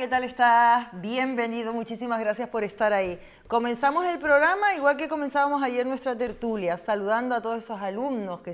¿qué tal estás? Bienvenido, muchísimas gracias por estar ahí. Comenzamos el programa igual que comenzábamos ayer nuestra tertulia, saludando a todos esos alumnos que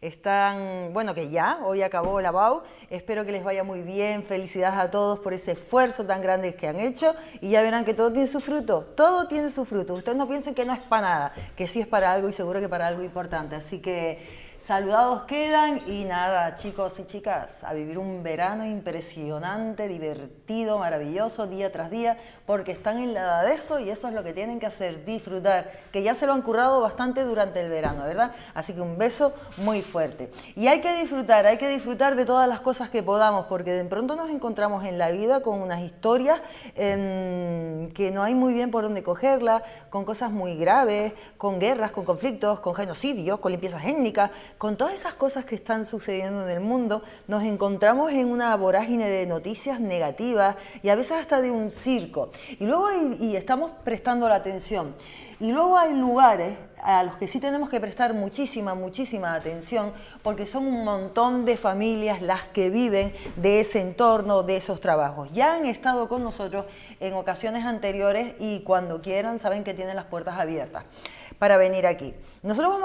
que ya, hoy acabó la BAU. Espero que les vaya muy bien, felicidades a todos por ese esfuerzo tan grande que han hecho y ya verán que todo tiene su fruto, todo tiene su fruto. Ustedes no piensen que no es para nada, que sí es para algo y seguro que para algo importante. Así que saludados quedan y nada, chicos y chicas, a vivir un verano impresionante, divertido, maravilloso, día tras día, porque están en la edad de eso y eso es lo que tienen que hacer, disfrutar, que ya se lo han currado bastante durante el verano, ¿verdad? Así que un beso muy fuerte. Y hay que disfrutar de todas las cosas que podamos, porque de pronto nos encontramos en la vida con unas historias que no hay muy bien por dónde cogerlas, con cosas muy graves, con guerras, con conflictos, con genocidios, con limpiezas étnicas. Con todas esas cosas que están sucediendo en el mundo, nos encontramos en una vorágine de noticias negativas y a veces hasta de un circo. Y luego estamos prestando la atención. Y luego hay lugares a los que sí tenemos que prestar muchísima atención porque son un montón de familias las que viven de ese entorno, de esos trabajos. Ya han estado con nosotros en ocasiones anteriores y cuando quieran saben que tienen las puertas abiertas para venir aquí. Nosotros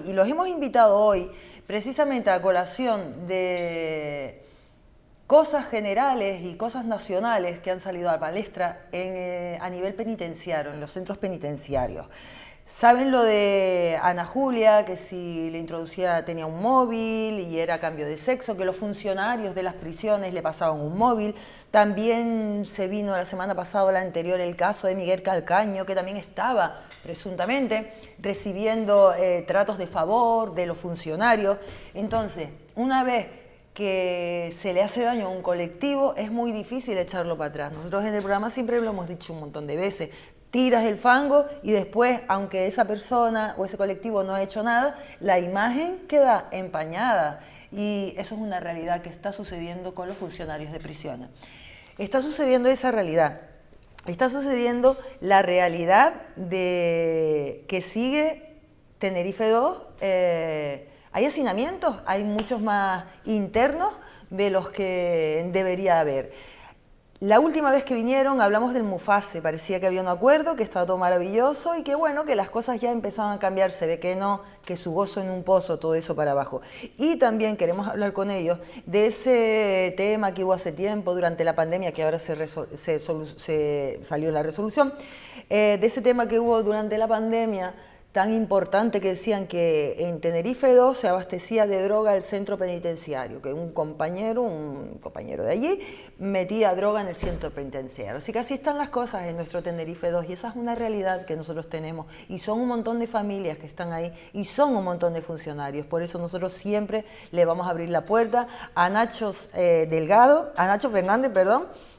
y los hemos invitado hoy precisamente a colación de cosas generales y cosas nacionales que han salido a la palestra a nivel penitenciario, en los centros penitenciarios. Saben lo de Ana Julia, que si le introducía tenía un móvil y era cambio de sexo, que los funcionarios de las prisiones le pasaban un móvil. También se vino la semana pasada o la anterior el caso de Miguel Calcaño, que también estaba presuntamente recibiendo tratos de favor de los funcionarios. Entonces, una vez que se le hace daño a un colectivo, es muy difícil echarlo para atrás. Nosotros en el programa siempre lo hemos dicho un montón de veces. Tiras el fango y después, aunque esa persona o ese colectivo no ha hecho nada, la imagen queda empañada. Y eso es una realidad que está sucediendo con los funcionarios de prisiones. Está sucediendo esa realidad. Está sucediendo la realidad de que sigue Tenerife 2. Hay hacinamientos, hay muchos más internos de los que debería haber. La última vez que vinieron hablamos del Mufase, parecía que había un acuerdo, que estaba todo maravilloso y que bueno, que las cosas ya empezaban a cambiar, se ve que no, que su gozo en un pozo, todo eso para abajo. Y también queremos hablar con ellos de ese tema que hubo hace tiempo durante la pandemia, que ahora salió la resolución, de ese tema que hubo durante la pandemia, tan importante que decían que en Tenerife 2 se abastecía de droga el centro penitenciario, que un compañero de allí metía droga en el centro penitenciario. Así que así están las cosas en nuestro Tenerife 2 y esa es una realidad que nosotros tenemos y son un montón de familias que están ahí y son un montón de funcionarios. Por eso nosotros siempre le vamos a abrir la puerta a Nacho Fernández,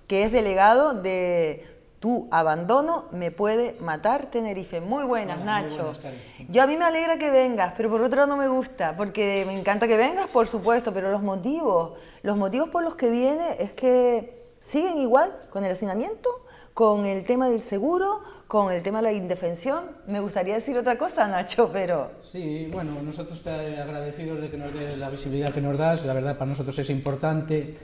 que es delegado de Tu abandono me puede matar, Tenerife. Muy buenas, hola, Nacho. Muy a mí me alegra que vengas, pero por otro lado no me gusta, porque me encanta que vengas, por supuesto, pero los motivos por los que viene es que siguen igual con el hacinamiento, con el tema del seguro, con el tema de la indefensión. Me gustaría decir otra cosa, Nacho, pero... Sí, bueno, nosotros agradecidos de que nos dé la visibilidad que nos das, la verdad para nosotros es importante.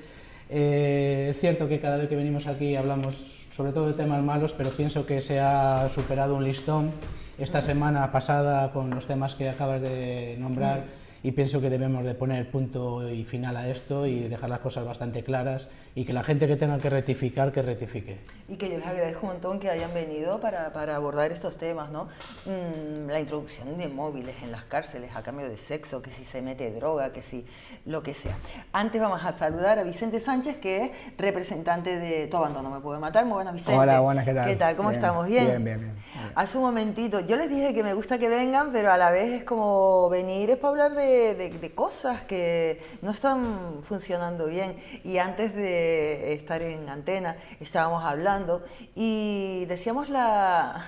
Es cierto que cada vez que venimos aquí hablamos sobre todo de temas malos, pero pienso que se ha superado un listón esta semana pasada con los temas que acabas de nombrar y pienso que debemos de poner punto y final a esto y dejar las cosas bastante claras y que la gente que tenga que rectificar, que rectifique. Y que yo les agradezco un montón que hayan venido para abordar estos temas, ¿no? La introducción de móviles en las cárceles a cambio de sexo, que si se mete droga, que si lo que sea. Antes vamos a saludar a Vicente Sánchez, que es representante de Tu abandono me puede matar. Muy buenas, Vicente. Hola, buenas, ¿qué tal? ¿Qué tal? ¿Cómo bien, estamos? ¿Bien? Bien. Hace un momentito, yo les dije que me gusta que vengan, pero a la vez es como venir, es para hablar de cosas que no están funcionando bien. Y antes de estar en antena estábamos hablando y decíamos la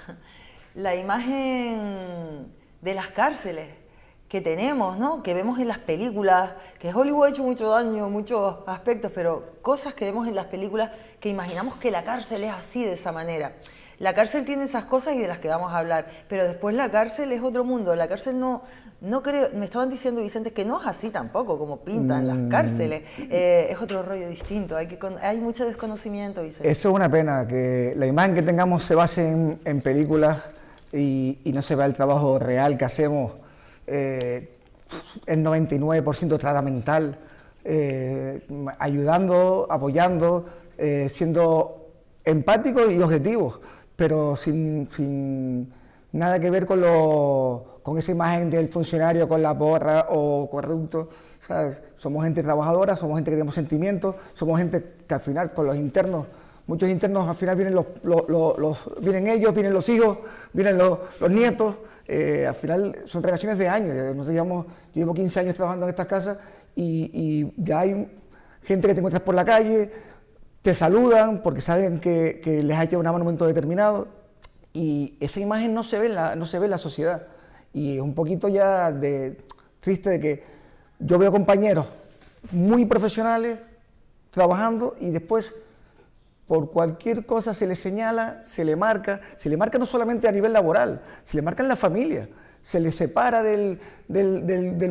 imagen de las cárceles que tenemos, ¿no? Que vemos en las películas, que Hollywood ha hecho mucho daño en muchos aspectos, pero cosas que vemos en las películas que imaginamos que la cárcel es así, de esa manera. la cárcel tiene esas cosas y de las que vamos a hablar, pero después la cárcel es otro mundo. La cárcel no creo, me estaban diciendo, Vicente, que no es así tampoco, como pintan las cárceles. Es otro rollo distinto, hay mucho desconocimiento, Vicente. Eso es una pena, que la imagen que tengamos se base en películas y no se vea el trabajo real que hacemos. El 99% trata mental, ayudando, apoyando, siendo empáticos y objetivos, pero sin nada que ver con esa imagen del funcionario con la porra o corrupto. ¿Sabes? Somos gente trabajadora, somos gente que tenemos sentimientos, somos gente que al final con los internos, muchos internos al final vienen vienen ellos, vienen los hijos, vienen los nietos. Al final son relaciones de años. Yo llevo 15 años trabajando en estas casas y ya hay gente que te encuentras por la calle, te saludan porque saben que les ha echado una mano en un momento determinado, y esa imagen no se ve en la sociedad, y es un poquito ya triste de que yo veo compañeros muy profesionales trabajando y después por cualquier cosa se le señala, se le marca no solamente a nivel laboral, se le marca en la familia, se le separa del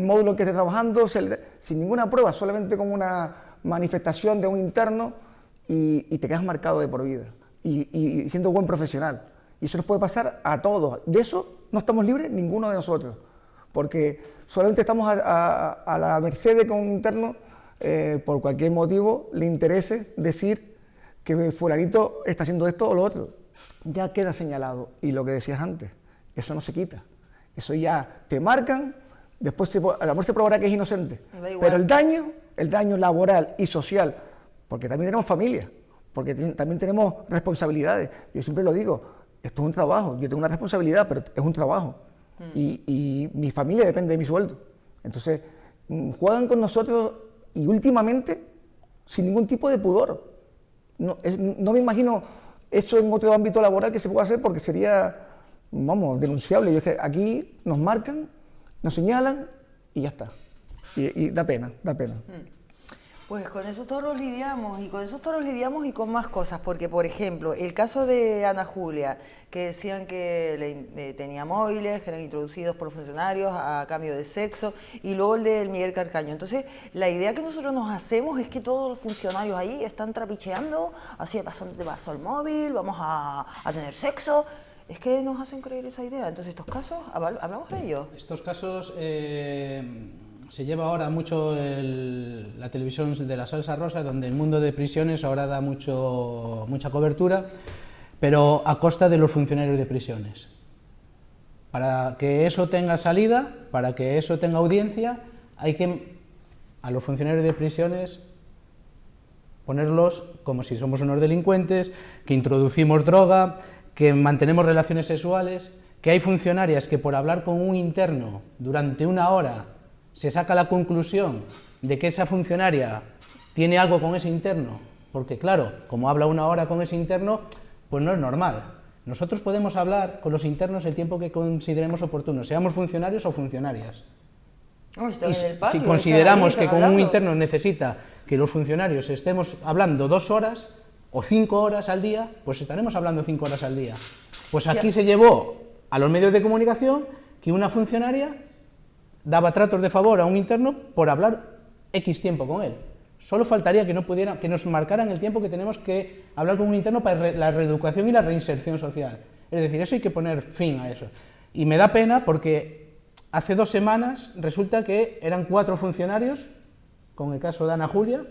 módulo en que esté trabajando, sin ninguna prueba, solamente como una manifestación de un interno, y te quedas marcado de por vida, y siendo buen profesional. Y eso nos puede pasar a todos. De eso no estamos libres ninguno de nosotros, porque solamente estamos a la merced de que un interno, por cualquier motivo, le interese decir que fulanito está haciendo esto o lo otro. Ya queda señalado, y lo que decías antes, eso no se quita. Eso ya te marcan, después a lo mejor se probará que es inocente, pero el daño laboral y social, porque también tenemos familia, porque también tenemos responsabilidades. Yo siempre lo digo, esto es un trabajo, yo tengo una responsabilidad, pero es un trabajo, y mi familia depende de mi sueldo. Entonces, juegan con nosotros, y últimamente, sin ningún tipo de pudor. No me imagino eso en otro ámbito laboral que se pueda hacer, porque sería, vamos, denunciable. Es que aquí nos marcan, nos señalan y ya está. Y da pena, da pena. Pues con esos toros lidiamos, y con más cosas, porque por ejemplo, el caso de Ana Julia, que decían que tenía móviles, que eran introducidos por funcionarios a cambio de sexo, y luego el de Miguel Carcaño. Entonces, la idea que nosotros nos hacemos es que todos los funcionarios ahí están trapicheando, así de paso al móvil, vamos a tener sexo. Es que nos hacen creer esa idea. Entonces, estos casos, ¿hablamos de ellos? Estos casos... Se lleva ahora mucho la televisión de la salsa rosa, donde el mundo de prisiones ahora da mucha cobertura, pero a costa de los funcionarios de prisiones. Para que eso tenga salida, para que eso tenga audiencia, hay que a los funcionarios de prisiones ponerlos como si somos unos delincuentes, que introducimos droga, que mantenemos relaciones sexuales, que hay funcionarias que por hablar con un interno durante una hora se saca la conclusión de que esa funcionaria tiene algo con ese interno, porque claro, como habla una hora con ese interno, pues no es normal. Nosotros podemos hablar con los internos el tiempo que consideremos oportuno, seamos funcionarios o funcionarias. Y si consideramos que con un interno necesita que los funcionarios estemos hablando 2 horas o 5 horas al día, pues estaremos hablando 5 horas al día. Pues aquí se llevó a los medios de comunicación que una funcionaria daba tratos de favor a un interno por hablar X tiempo con él. Solo faltaría que que nos marcaran el tiempo que tenemos que hablar con un interno para la reeducación y la reinserción social. Es decir, eso hay que poner fin a eso. Y me da pena porque hace 2 semanas resulta que eran 4 funcionarios, con el caso de Ana Julia.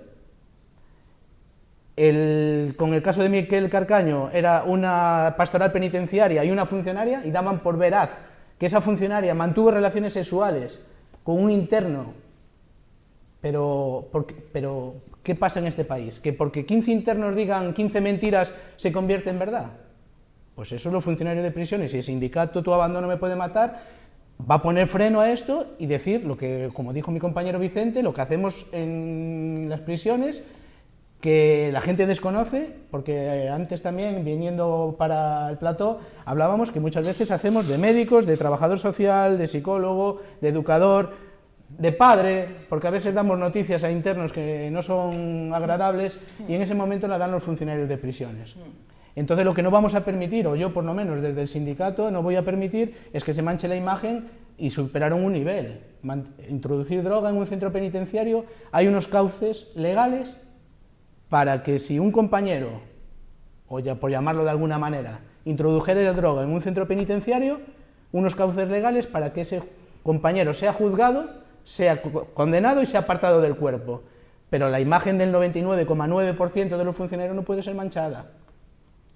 Con el caso de Miguel Carcaño era una pastoral penitenciaria y una funcionaria, y daban por veraz que esa funcionaria mantuvo relaciones sexuales con un interno. Pero ¿qué pasa en este país? ¿Que porque 15 internos digan 15 mentiras se convierte en verdad? Pues eso es los funcionarios de prisiones, y el sindicato Tu Abandono Me Puede Matar va a poner freno a esto y decir lo que, como dijo mi compañero Vicente, lo que hacemos en las prisiones, que la gente desconoce, porque antes también, viniendo para el plató, hablábamos que muchas veces hacemos de médicos, de trabajador social, de psicólogo, de educador, de padre, porque a veces damos noticias a internos que no son agradables, y en ese momento la dan los funcionarios de prisiones. Entonces lo que no vamos a permitir, o yo por lo menos desde el sindicato no voy a permitir, es que se manche la imagen y superaron un nivel. Introducir droga en un centro penitenciario, hay unos cauces legales para que si un compañero, o ya por llamarlo de alguna manera, introdujera la droga en un centro penitenciario, unos cauces legales para que ese compañero sea juzgado, sea condenado y sea apartado del cuerpo. Pero la imagen del 99,9% de los funcionarios no puede ser manchada.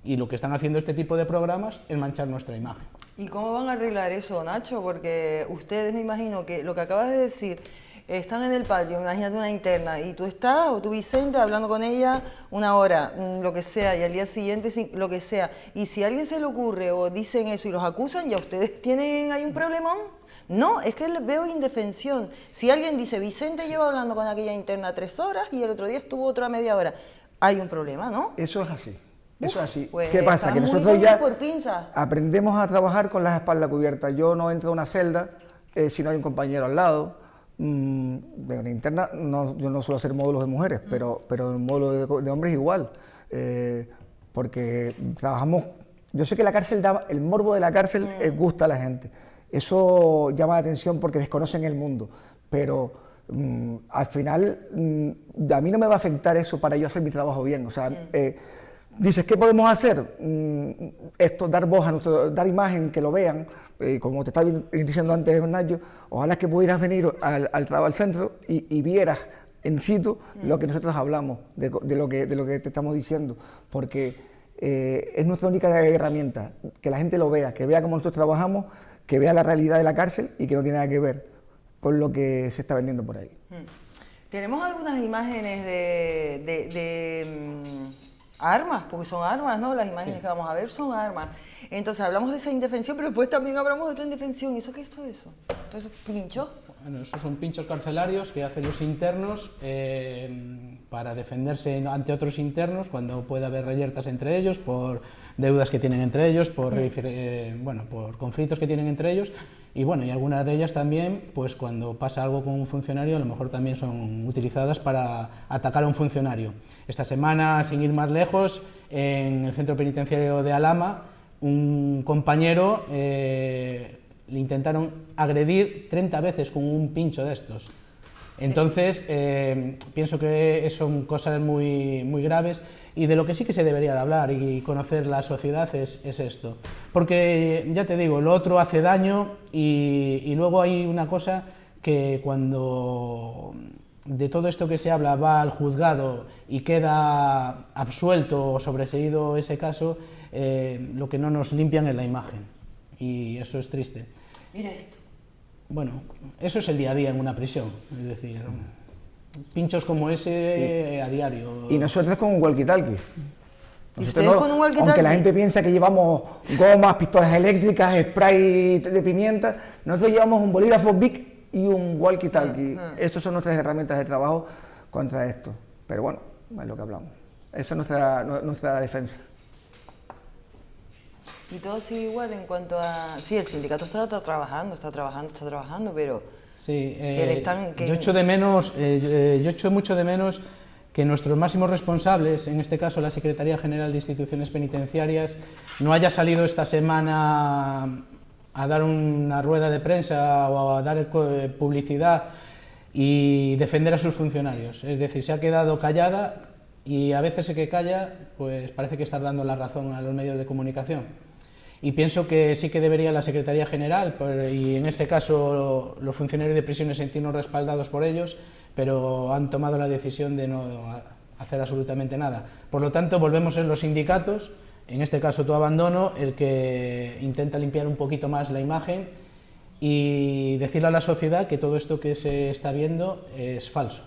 Y lo que están haciendo este tipo de programas es manchar nuestra imagen. ¿Y cómo van a arreglar eso, Nacho? Porque ustedes, me imagino que lo que acabas de decir, están en el patio, imagínate una interna, y tú estás, o tú Vicente, hablando con ella una hora, lo que sea, y al día siguiente lo que sea. Y si a alguien se le ocurre o dicen eso y los acusan, ¿ya ustedes tienen ahí un problemón? No, es que veo indefensión. Si alguien dice, Vicente lleva hablando con aquella interna 3 horas y el otro día estuvo otra media hora, hay un problema, ¿no? Eso es así. Eso es así. Pues ¿qué pasa? Que nosotros ya por pinza. aprendemos a trabajar con las espaldas cubiertas. Yo no entro a una celda si no hay un compañero al lado. De una interna, yo no suelo hacer módulos de mujeres, pero el módulo de hombres igual. Porque trabajamos... Yo sé que la cárcel el morbo de la cárcel gusta a la gente. Eso llama la atención porque desconocen el mundo. Pero al final, a mí no me va a afectar eso para yo hacer mi trabajo bien. O sea, dices, ¿qué podemos hacer? Esto, dar voz a dar imagen, que lo vean, como te estaba diciendo antes, Nacho, ojalá que pudieras venir al centro y vieras en situ lo que nosotros hablamos, de lo que te estamos diciendo, porque es nuestra única herramienta, que la gente lo vea, que vea cómo nosotros trabajamos, que vea la realidad de la cárcel y que no tiene nada que ver con lo que se está vendiendo por ahí. Tenemos algunas imágenes de armas, porque son armas, ¿no? Las imágenes que vamos a ver son armas. Entonces hablamos de esa indefensión, pero después también hablamos de otra indefensión. ¿Y eso qué es todo eso? ¿Todos esos pinchos? Bueno, esos son pinchos carcelarios que hacen los internos para defenderse ante otros internos cuando puede haber reyertas entre ellos, por deudas que tienen entre ellos, por conflictos que tienen entre ellos. Y bueno, y algunas de ellas también, pues cuando pasa algo con un funcionario, a lo mejor también son utilizadas para atacar a un funcionario. Esta semana, sin ir más lejos, en el centro penitenciario de Alhama, un compañero le intentaron agredir 30 veces con un pincho de estos. Entonces, pienso que son cosas muy, muy graves, y de lo que sí que se debería de hablar y conocer la sociedad es esto. Porque, ya te digo, lo otro hace daño, y luego hay una cosa que cuando de todo esto que se habla va al juzgado y queda absuelto o sobreseído ese caso, lo que no nos limpian es la imagen, y eso es triste. Mira esto. Bueno, eso es el día a día en una prisión, es decir, pinchos como ese a diario. Y nosotros con un walkie-talkie. ¿Y ustedes con un walkie-talkie? Aunque la gente piensa que llevamos gomas, pistolas eléctricas, spray de pimienta, nosotros llevamos un bolígrafo Bic y un walkie-talkie. Esas son nuestras herramientas de trabajo contra esto. Pero bueno, es lo que hablamos. Esa es nuestra defensa. Y todo sigue igual en cuanto a... Sí, el sindicato está trabajando, pero... Sí, yo echo mucho de menos que nuestros máximos responsables, en este caso la Secretaría General de Instituciones Penitenciarias, no haya salido esta semana a dar una rueda de prensa o a dar publicidad y defender a sus funcionarios. Es decir, se ha quedado callada, y a veces el que calla pues parece que está dando la razón a los medios de comunicación. Y pienso que sí que debería la Secretaría General, y en este caso los funcionarios de prisiones, sentirnos respaldados por ellos, pero han tomado la decisión de no hacer absolutamente nada. Por lo tanto, volvemos en los sindicatos, en este caso Tu Abandono, el que intenta limpiar un poquito más la imagen y decirle a la sociedad que todo esto que se está viendo es falso.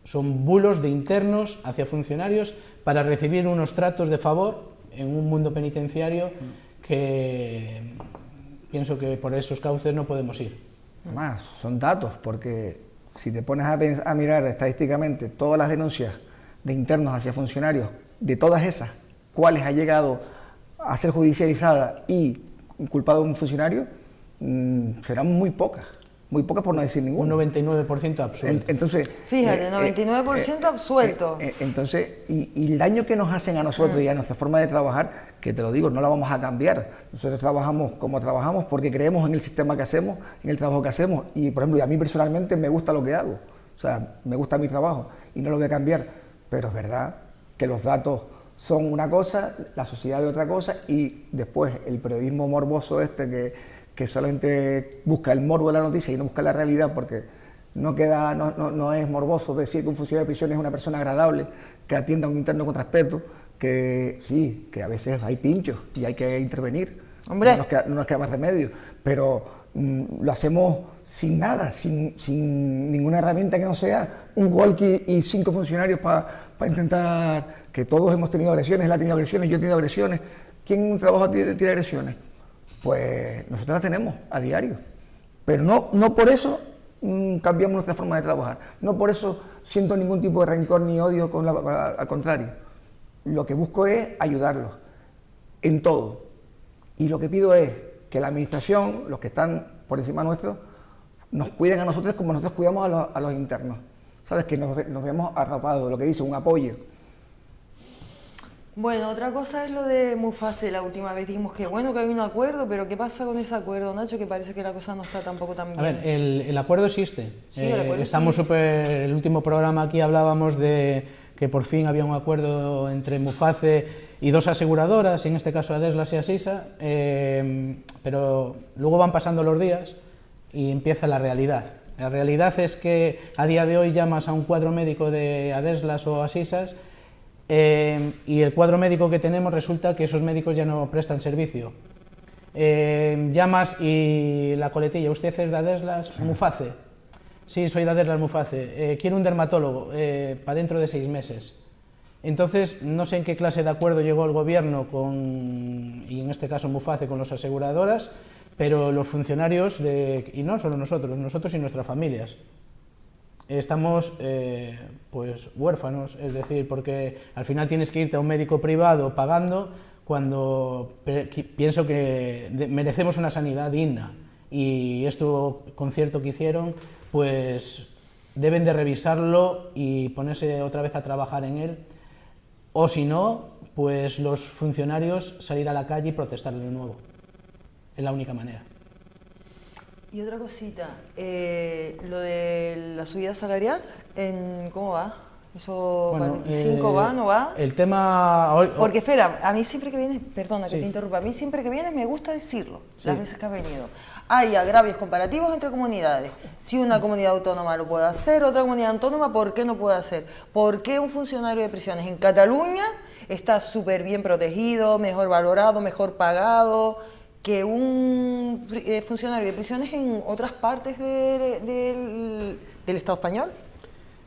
Son bulos de internos hacia funcionarios para recibir unos tratos de favor en un mundo penitenciario que pienso que por esos cauces no podemos ir. Además, son datos, porque si te pones a mirar estadísticamente todas las denuncias de internos hacia funcionarios, de todas esas, cuáles ha llegado a ser judicializada y culpado un funcionario, serán muy pocas. muy pocas por no decir ninguna. Un 99% absuelto. Entonces, fíjate, 99% absuelto. Entonces, y el daño que nos hacen a nosotros y a nuestra forma de trabajar, que te lo digo, no la vamos a cambiar. Nosotros trabajamos como trabajamos porque creemos en el sistema que hacemos, en el trabajo que hacemos. Y, por ejemplo, a mí personalmente me gusta lo que hago. O sea, me gusta mi trabajo y no lo voy a cambiar. Pero es verdad que los datos son una cosa, la sociedad de otra cosa, y después el periodismo morboso que solamente busca el morbo de la noticia y no busca la realidad, porque no es morboso decir que un funcionario de prisión es una persona agradable, que atienda a un interno con respeto, que sí, que a veces hay pinchos y hay que intervenir. Hombre. No nos queda más remedio, pero lo hacemos sin nada, sin ninguna herramienta que no sea un walkie y 5 funcionarios para intentar, que todos hemos tenido agresiones, él ha tenido agresiones, yo he tenido agresiones. ¿Quién en un trabajo tiene agresiones? Pues nosotros las tenemos a diario, pero no por eso cambiamos nuestra forma de trabajar, no por eso siento ningún tipo de rencor ni odio al contrario. Lo que busco es ayudarlos en todo, y lo que pido es que la administración, los que están por encima nuestro, nos cuiden a nosotros como nosotros cuidamos a los internos, ¿sabes? Que nos vemos arropados, lo que dice, un apoyo. Bueno, otra cosa es lo de Mufase. La última vez dijimos que bueno, que hay un acuerdo, pero ¿qué pasa con ese acuerdo, Nacho? Que parece que la cosa no está tampoco tan bien. A ver, el acuerdo existe. Sí, el acuerdo estamos sí. el último programa aquí hablábamos de que por fin había un acuerdo entre Mufase y 2 aseguradoras, en este caso Adeslas y Asisa, pero luego van pasando los días y empieza la realidad. La realidad es que a día de hoy llamas a un cuadro médico de Adeslas o Asisas y el cuadro médico que tenemos resulta que esos médicos ya no prestan servicio. Llamas y la coletilla, ¿usted es de Adeslas? Sí. Mufase. Sí, soy de Adeslas Mufase. Quiero un dermatólogo para dentro de 6 meses. Entonces, no sé en qué clase de acuerdo llegó el gobierno y en este caso Mufase, con las aseguradoras, pero los funcionarios, y no solo nosotros y nuestras familias, estamos pues huérfanos, es decir, porque al final tienes que irte a un médico privado pagando cuando pienso que merecemos una sanidad digna, y esto concierto que hicieron, pues deben de revisarlo y ponerse otra vez a trabajar en él, o si no, pues los funcionarios salir a la calle y protestar de nuevo. Es la única manera. Y otra cosita, lo de la subida salarial, ¿cómo va? ¿Eso Bueno, para el 25 va, no va? El tema... Hoy, Porque espera, a mí siempre que vienes, perdona que Sí. te interrumpa, a mí siempre que vienes me gusta decirlo, Sí. las veces que has venido. Hay agravios comparativos entre comunidades. Si una comunidad autónoma lo puede hacer, otra comunidad autónoma, ¿por qué no puede hacer? ¿Por qué un funcionario de prisiones en Cataluña está súper bien protegido, mejor valorado, mejor pagado que un funcionario de prisiones en otras partes del Estado español?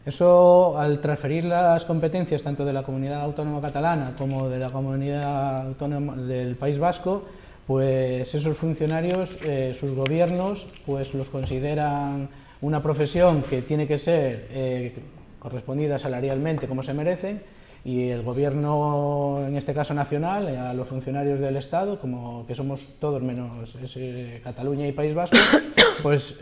Eso, al transferir las competencias tanto de la comunidad autónoma catalana como de la comunidad autónoma del País Vasco, pues esos funcionarios, sus gobiernos, pues los consideran una profesión que tiene que ser correspondida salarialmente como se merecen, y el gobierno, en este caso nacional, a los funcionarios del Estado, como que somos todos menos Cataluña y País Vasco, pues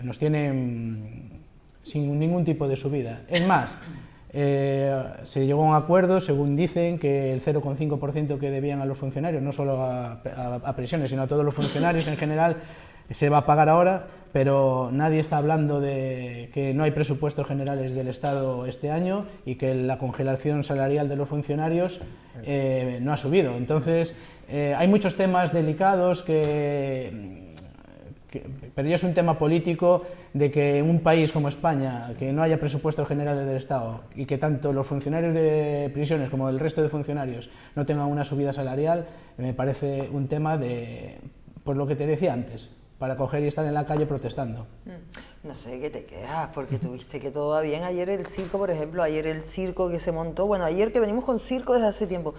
nos tienen sin ningún tipo de subida. Es más, se llegó a un acuerdo, según dicen, que el 0,5% que debían a los funcionarios, no solo a prisiones, sino a todos los funcionarios en general, se va a pagar ahora, pero nadie está hablando de que no hay presupuestos generales del Estado este año y que la congelación salarial de los funcionarios no ha subido. Entonces, hay muchos temas delicados pero ya es un tema político de que en un país como España, que no haya presupuestos generales del Estado y que tanto los funcionarios de prisiones como el resto de funcionarios no tengan una subida salarial, me parece un tema de, por lo que te decía antes, para coger y estar en la calle protestando. No sé qué te quejas, porque tuviste que todo va bien. Ayer el circo, por ejemplo, ayer el circo que se montó, bueno, ayer que venimos con circo desde hace tiempo,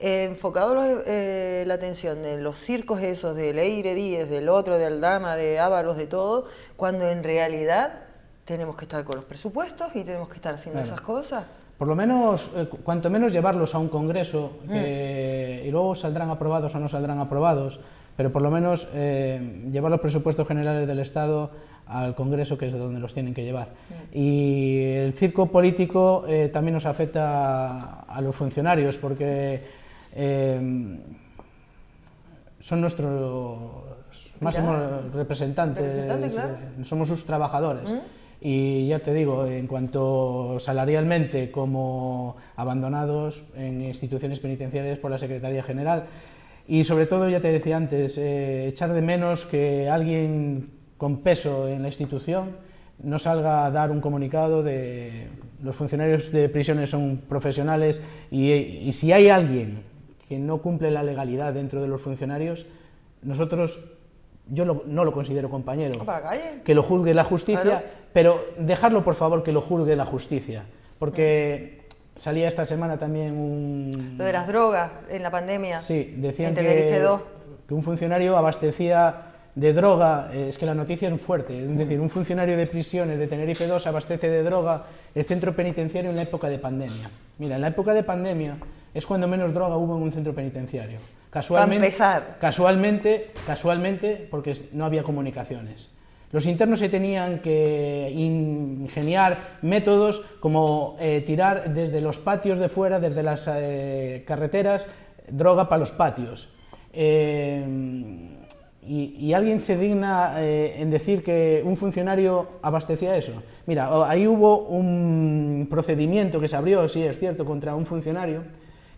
enfocado la atención en los circos esos de Leire Díez, del otro, de Aldama, de Ábalos, de todo, cuando en realidad tenemos que estar con los presupuestos y tenemos que estar haciendo esas cosas. Por lo menos, cuanto menos llevarlos a un congreso y luego saldrán aprobados o no saldrán aprobados, pero por lo menos llevar los presupuestos generales del Estado al Congreso, que es de donde los tienen que llevar. Y el circo político también nos afecta a los funcionarios, porque son nuestros máximos representantes, claro. Somos sus trabajadores. Y ya te digo, en cuanto salarialmente como abandonados en instituciones penitenciarias por la Secretaría General, y sobre todo, ya te decía antes, echar de menos que alguien con peso en la institución no salga a dar un comunicado de los funcionarios de prisiones son profesionales y si hay alguien que no cumple la legalidad dentro de los funcionarios, nosotros, yo no lo considero compañero, ¿Para la calle? que lo juzgue la justicia, claro. Pero dejarlo por favor que lo juzgue la justicia, porque salía esta semana también Lo de las drogas en la pandemia. Sí, decían en Tenerife 2. que un funcionario abastecía de droga, es que la noticia es fuerte, es decir, un funcionario de prisiones de Tenerife 2 abastece de droga el centro penitenciario en la época de pandemia. Mira, en la época de pandemia es cuando menos droga hubo en un centro penitenciario. Casualmente, porque no había comunicaciones. Los internos se tenían que ingeniar métodos como tirar desde los patios de fuera, desde las carreteras, droga para los patios. Y alguien se digna en decir que un funcionario abastecía eso. Mira, ahí hubo un procedimiento que se abrió, sí es cierto, contra un funcionario,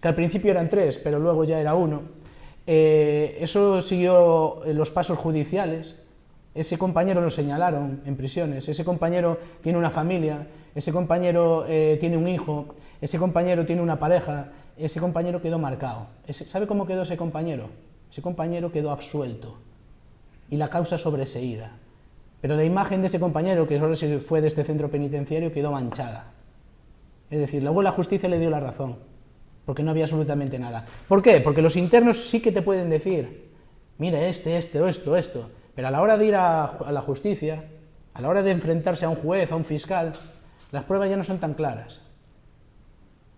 que al principio eran 3, pero luego ya era 1. Eso siguió los pasos judiciales. Ese compañero lo señalaron en prisiones, ese compañero tiene una familia, ese compañero tiene un hijo, ese compañero tiene una pareja, ese compañero quedó marcado. ¿Sabe cómo quedó ese compañero? Ese compañero quedó absuelto y la causa sobreseída. Pero la imagen de ese compañero, que solo se fue de este centro penitenciario, quedó manchada. Es decir, luego la justicia le dio la razón, porque no había absolutamente nada. ¿Por qué? Porque los internos sí que te pueden decir, mira, esto, pero a la hora de ir a la justicia, a la hora de enfrentarse a un juez, a un fiscal, las pruebas ya no son tan claras.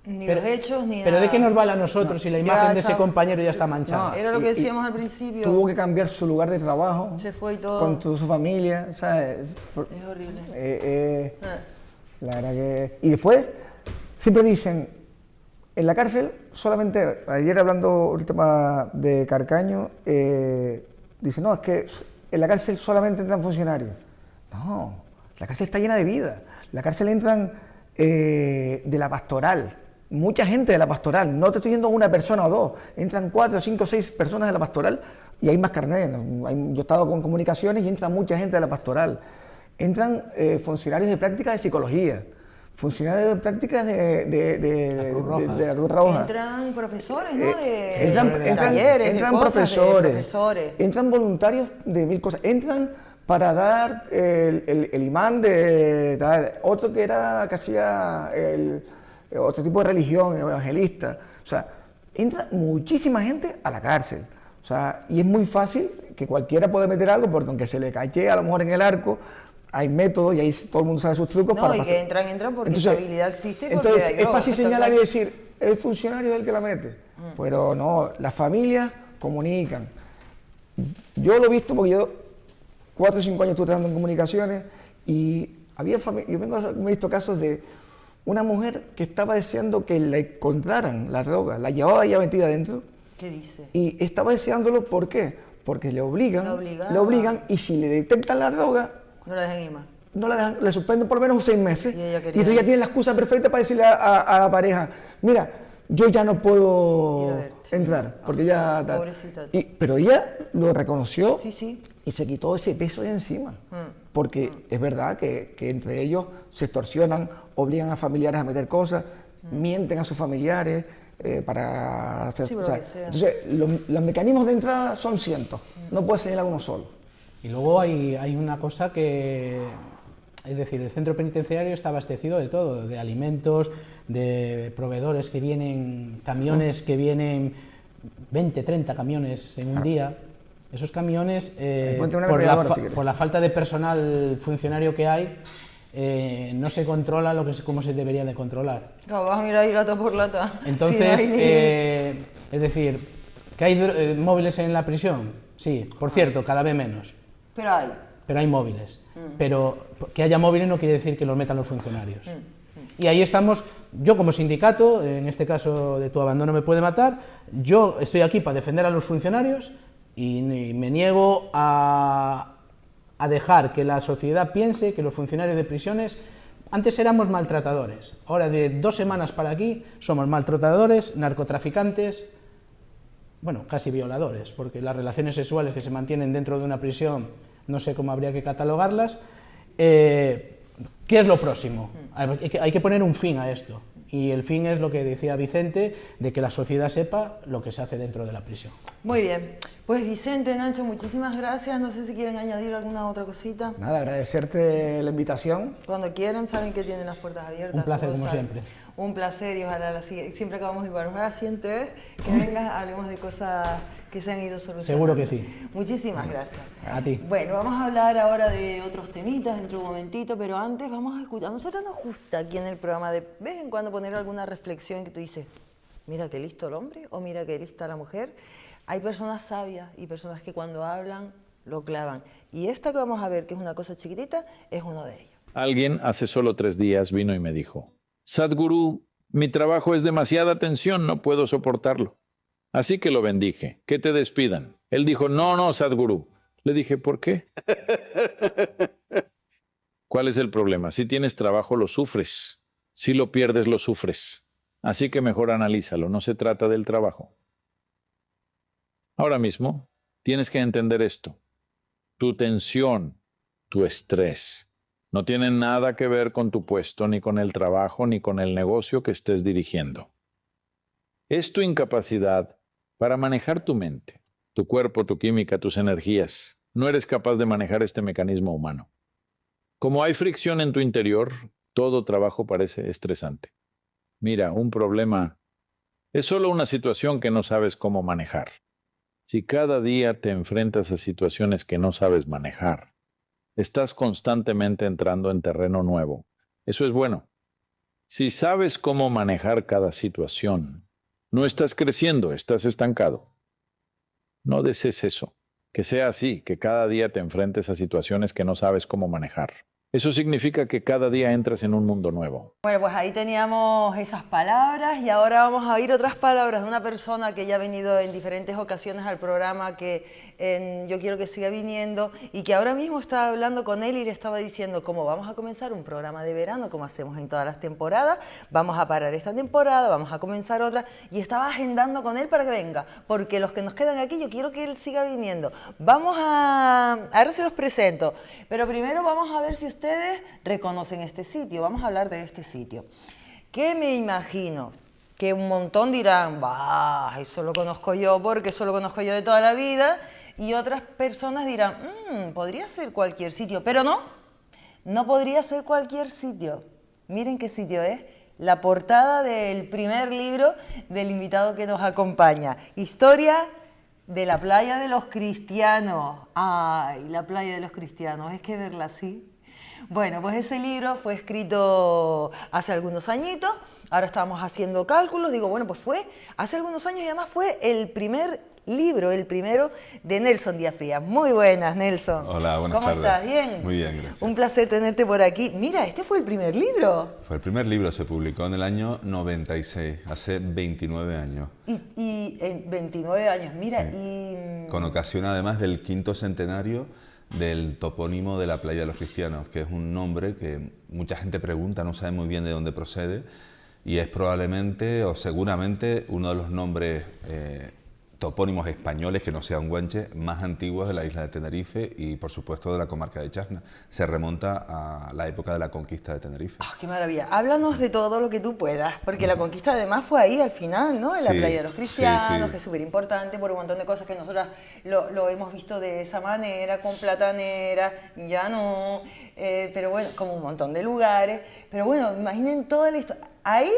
Ni los hechos, ni Pero ¿de qué nos vale a nosotros si la imagen de ese compañero ya está manchada? No, era lo que decíamos al principio. Tuvo que cambiar su lugar de trabajo. Se fue y todo. Con toda su familia. O sea, es horrible. La verdad que... Y después, siempre dicen, en la cárcel solamente, ayer hablando el tema de Carcaño, dicen, no, es que en la cárcel solamente entran funcionarios. No, la cárcel está llena de vida. La cárcel entran de la pastoral. Mucha gente de la pastoral, no te estoy diciendo una persona o dos, entran 4, 5, 6 personas de la pastoral y hay más carnet. Yo he estado con comunicaciones y entra mucha gente de la pastoral. Entran funcionarios de prácticas de psicología, funcionarios de prácticas de la Cruz Roja. Entran profesores, ¿no? Entran talleres, entran profesores, entran voluntarios de 1000 cosas, entran para dar el imán de tal, otro que hacía otro tipo de religión, evangelista. O sea, entra muchísima gente a la cárcel. O sea, y es muy fácil que cualquiera puede meter algo, porque aunque se le caché a lo mejor en el arco, hay métodos y ahí todo el mundo sabe sus trucos. No, y que entran porque esa habilidad existe. Entonces, es fácil señalar y decir, el funcionario es el que la mete. Pero no, las familias comunican. Yo lo he visto porque yo 4 o 5 años estuve trabajando en comunicaciones y había yo he visto casos de una mujer que estaba deseando que le encontraran la droga, la llevaba ya metida adentro. ¿Qué dice? Y estaba deseándolo, ¿por qué? Porque le obligan y si le detectan la droga, no la dejan ir más. No la dejan, le suspenden por lo menos 6 meses. Y entonces ya tiene la excusa perfecta para decirle a la pareja, mira, yo ya no puedo entrar, porque ya... Pobrecita. Pero ella lo reconoció sí. Y se quitó ese peso de encima. Porque es verdad que entre ellos se extorsionan, obligan a familiares a meter cosas, mienten a sus familiares para hacer... Sí, entonces, los mecanismos de entrada son cientos, no puedes señalar uno solo. Y luego hay una cosa que... Es decir, el centro penitenciario está abastecido de todo, de alimentos, de proveedores que vienen, camiones que vienen, 20, 30 camiones en un día. Esos camiones, por la falta de personal funcionario que hay, no se controla como se debería de controlar. Claro, vas a mirar ahí lata por lata. Entonces, es decir, ¿que hay móviles en la prisión? Sí, por cierto, cada vez menos. Pero hay. pero hay móviles. Pero que haya móviles no quiere decir que los metan los funcionarios. Y ahí estamos, yo como sindicato, en este caso de Tu abandono me puede matar, yo estoy aquí para defender a los funcionarios y me niego a dejar que la sociedad piense que los funcionarios de prisiones, antes éramos maltratadores, ahora de 2 semanas para aquí somos maltratadores, narcotraficantes, bueno, casi violadores, porque las relaciones sexuales que se mantienen dentro de una prisión, no sé cómo habría que catalogarlas. ¿Qué es lo próximo? Hay que poner un fin a esto, y el fin es lo que decía Vicente, de que la sociedad sepa lo que se hace dentro de la prisión. Muy bien, pues Vicente, Nacho, muchísimas gracias, no sé si quieren añadir alguna otra cosita. Nada, agradecerte la invitación. Cuando quieran, saben que tienen las puertas abiertas. Un placer, como siempre. Un placer, y ojalá siempre acabamos igual. Ojalá la siguiente vez que vengas hablemos de cosas que se han ido solucionando. Seguro que sí. Muchísimas gracias. A ti. Bueno, vamos a hablar ahora de otros temitas dentro de un momentito, pero antes vamos a escuchar. A nosotros nos gusta aquí en el programa de vez en cuando poner alguna reflexión que tú dices, mira qué listo el hombre o mira qué lista la mujer. Hay personas sabias y personas que cuando hablan lo clavan. Y esta que vamos a ver, que es una cosa chiquitita, es uno de ellos. Alguien hace solo 3 días vino y me dijo, Sadhguru, mi trabajo es demasiada tensión, no puedo soportarlo. Así que lo bendije, que te despidan. Él dijo, no, Sadhguru. Le dije, ¿por qué? ¿Cuál es el problema? Si tienes trabajo, lo sufres. Si lo pierdes, lo sufres. Así que mejor analízalo, no se trata del trabajo. Ahora mismo, tienes que entender esto. Tu tensión, tu estrés, no tienen nada que ver con tu puesto, ni con el trabajo, ni con el negocio que estés dirigiendo. Es tu incapacidad para manejar tu mente, tu cuerpo, tu química, tus energías. No eres capaz de manejar este mecanismo humano. Como hay fricción en tu interior, todo trabajo parece estresante. Mira, un problema es solo una situación que no sabes cómo manejar. Si cada día te enfrentas a situaciones que no sabes manejar, estás constantemente entrando en terreno nuevo. Eso es bueno. Si sabes cómo manejar cada situación, no estás creciendo, estás estancado. No desees eso. Que sea así, que cada día te enfrentes a situaciones que no sabes cómo manejar. Eso significa que cada día entras en un mundo nuevo. Bueno, pues ahí teníamos esas palabras y ahora vamos a oír otras palabras de una persona que ya ha venido en diferentes ocasiones al programa, que yo quiero que siga viniendo y que ahora mismo estaba hablando con él y le estaba diciendo cómo vamos a comenzar un programa de verano, como hacemos en todas las temporadas, vamos a parar esta temporada, vamos a comenzar otra, y estaba agendando con él para que venga, porque los que nos quedan aquí yo quiero que él siga viniendo. Vamos ahora se los presento, pero primero vamos a ver si ustedes reconocen este sitio. Vamos a hablar de este sitio, que me imagino que un montón dirán, bah, eso lo conozco yo porque eso lo conozco yo de toda la vida, y otras personas dirán, podría ser cualquier sitio, pero no podría ser cualquier sitio. Miren qué sitio es, la portada del primer libro del invitado que nos acompaña, Historia de la Playa de los Cristianos. Ay, la Playa de los Cristianos, es que verla así. Bueno, pues ese libro fue escrito hace algunos añitos, ahora estábamos haciendo cálculos, digo, bueno, pues fue hace algunos años y además fue el primer libro, el primero de Nelson Díaz Frías. Muy buenas, Nelson. Hola, buenas tardes. ¿Cómo estás? ¿Bien? Muy bien, gracias. Un placer tenerte por aquí. Mira, este fue el primer libro. Fue el primer libro, se publicó en el año 96, hace 29 años. Y 29 años, mira, Sí. y... Con ocasión además del 5º centenario del topónimo de la Playa de los Cristianos, que es un nombre que mucha gente pregunta, no sabe muy bien de dónde procede, y es probablemente o seguramente uno de los nombres topónimos españoles, que no sean guanche, más antiguos de la isla de Tenerife y por supuesto de la comarca de Chasna. Se remonta a la época de la conquista de Tenerife. ¡Ah, qué maravilla! Háblanos de todo lo que tú puedas, porque la conquista además fue ahí al final, ¿no? En la Sí, Playa de los Cristianos, sí. que es súper importante por un montón de cosas que nosotras lo hemos visto de esa manera, con Platanera, ya no, pero bueno, como un montón de lugares. Pero bueno, imaginen toda la historia. Ahí,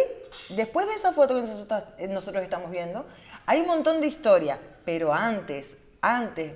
después de esa foto que nosotros estamos viendo, hay un montón de historia, pero antes,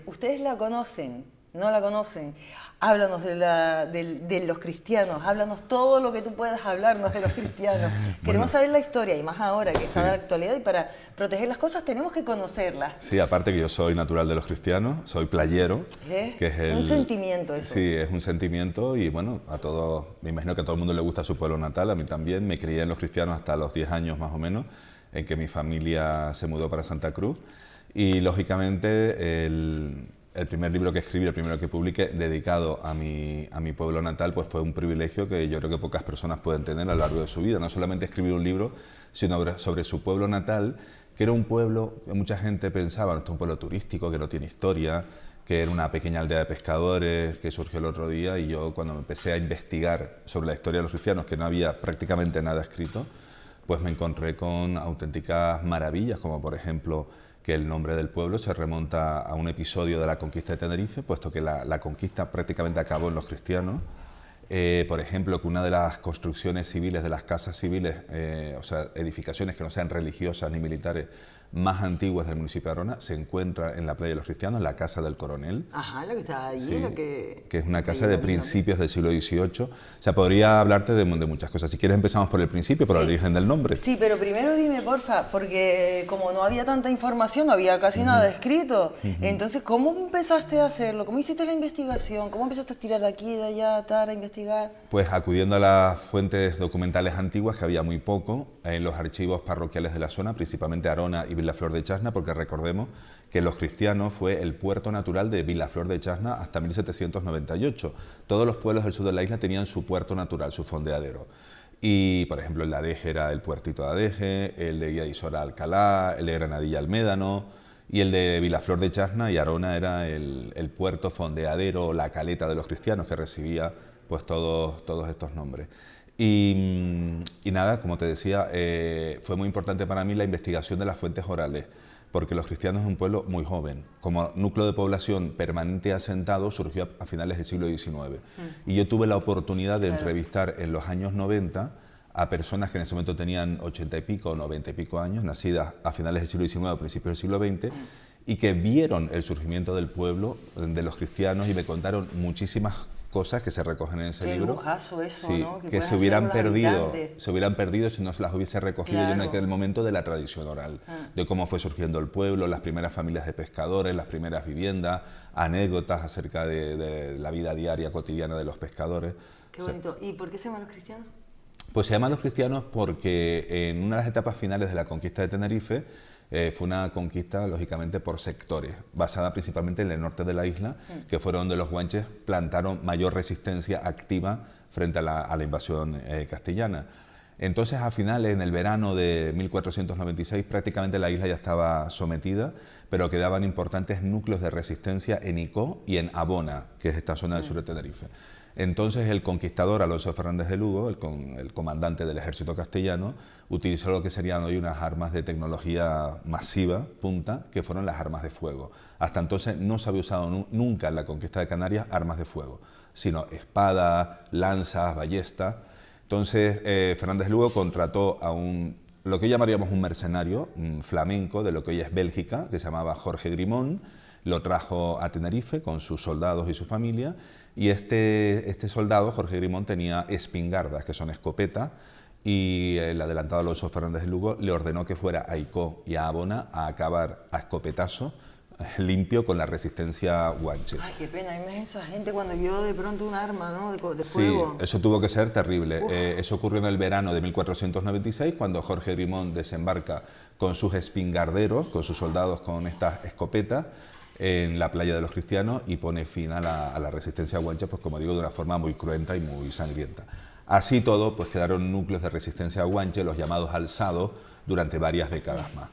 ustedes la conocen. No la conocen. Háblanos de los cristianos, háblanos todo lo que tú puedas hablarnos de los cristianos. Queremos saber la historia, y más ahora que está en la actualidad, y para proteger las cosas tenemos que conocerlas. Sí, aparte que yo soy natural de los cristianos, soy playero, que es un sentimiento eso. Sí, es un sentimiento, y bueno, a todos, me imagino que a todo el mundo le gusta su pueblo natal, a mí también. Me crié en los cristianos hasta los 10 años más o menos, en que mi familia se mudó para Santa Cruz, y lógicamente el primer libro que escribí, el primero que publiqué, dedicado a mi pueblo natal, pues fue un privilegio que yo creo que pocas personas pueden tener a lo largo de su vida. No solamente escribir un libro, sino sobre su pueblo natal, que era un pueblo que mucha gente pensaba, esto es un pueblo turístico, que no tiene historia, que era una pequeña aldea de pescadores que surgió el otro día, y yo cuando me empecé a investigar sobre la historia de los cristianos, que no había prácticamente nada escrito, pues me encontré con auténticas maravillas, como por ejemplo que el nombre del pueblo se remonta a un episodio de la conquista de Tenerife, puesto que la conquista prácticamente acabó en los cristianos. Por ejemplo, que una de las construcciones civiles, de las casas civiles, o sea, edificaciones que no sean religiosas ni militares, más antiguas del municipio de Arona, se encuentra en la playa de los cristianos, la Casa del Coronel. Ajá, lo que está allí, Sí, lo que es una casa de principios del siglo XVIII. O sea, podría hablarte de muchas cosas. Si quieres empezamos por el principio, por el origen del nombre. Sí, pero primero dime, porfa, porque como no había tanta información, no había casi nada escrito, entonces, ¿cómo empezaste a hacerlo? ¿Cómo hiciste la investigación? ¿Cómo empezaste a tirar de aquí, de allá, a investigar? Pues acudiendo a las fuentes documentales antiguas, que había muy poco, en los archivos parroquiales de la zona, principalmente Arona y Vilaflor de Chasna, porque recordemos que Los Cristianos fue el puerto natural de Vilaflor de Chasna hasta 1798. Todos los pueblos del sur de la isla tenían su puerto natural, su fondeadero. Y, por ejemplo, el de Adeje era el puertito de Adeje, el de Guiaisora Alcalá, el de Granadilla al Médano, y el de Vilaflor de Chasna y Arona era el puerto fondeadero, la caleta de los cristianos, que recibía pues todos estos nombres. Y nada, como te decía, fue muy importante para mí la investigación de las fuentes orales, porque Los Cristianos es un pueblo muy joven. Como núcleo de población permanente asentado surgió a finales del siglo XIX. Y yo tuve la oportunidad de entrevistar en los años 90 a personas que en ese momento tenían 80 y pico o 90 y pico años, nacidas a finales del siglo XIX o principios del siglo XX, y que vieron el surgimiento del pueblo, de los cristianos, y me contaron muchísimas cosas que se recogen en ese libro. Qué lujazo eso, sí, ¿no? Que se hubieran perdido si no se las hubiese recogido yo en aquel momento de la tradición oral, de cómo fue surgiendo el pueblo, las primeras familias de pescadores, las primeras viviendas, anécdotas acerca de la vida diaria, cotidiana de los pescadores. Qué bonito. ¿Y por qué se llaman Los Cristianos? Pues se llaman Los Cristianos porque en una de las etapas finales de la conquista de Tenerife, fue una conquista, lógicamente, por sectores, basada principalmente en el norte de la isla, que fueron donde los guanches plantaron mayor resistencia activa frente a la invasión castellana. Entonces, a finales, en el verano de 1496, prácticamente la isla ya estaba sometida, pero quedaban importantes núcleos de resistencia en Icó y en Abona, que es esta zona del sur de Tenerife. Entonces el conquistador Alonso Fernández de Lugo, el comandante del ejército castellano, utilizó lo que serían hoy unas armas de tecnología masiva, punta, que fueron las armas de fuego. Hasta entonces no se había usado nunca en la conquista de Canarias armas de fuego, sino espadas, lanzas, ballestas. Entonces Fernández de Lugo contrató a lo que hoy llamaríamos un mercenario, un flamenco de lo que hoy es Bélgica, que se llamaba Jorge Grimón, lo trajo a Tenerife con sus soldados y su familia, y este soldado, Jorge Grimón, tenía espingardas, que son escopetas, y el adelantado Alonso Fernández de Lugo le ordenó que fuera a Icó y a Abona a acabar a escopetazo limpio con la resistencia guanche. Ay, qué pena, a mí me esa gente cuando vio de pronto un arma, ¿no?, de fuego. Sí, eso tuvo que ser terrible. Eso ocurrió en el verano de 1496, cuando Jorge Grimón desembarca con sus espingarderos, con sus soldados con estas escopetas, en la playa de los Cristianos, y pone fin a la resistencia guanche, pues como digo, de una forma muy cruenta y muy sangrienta. Así todo, pues quedaron núcleos de resistencia guanche, los llamados alzados, durante varias décadas más.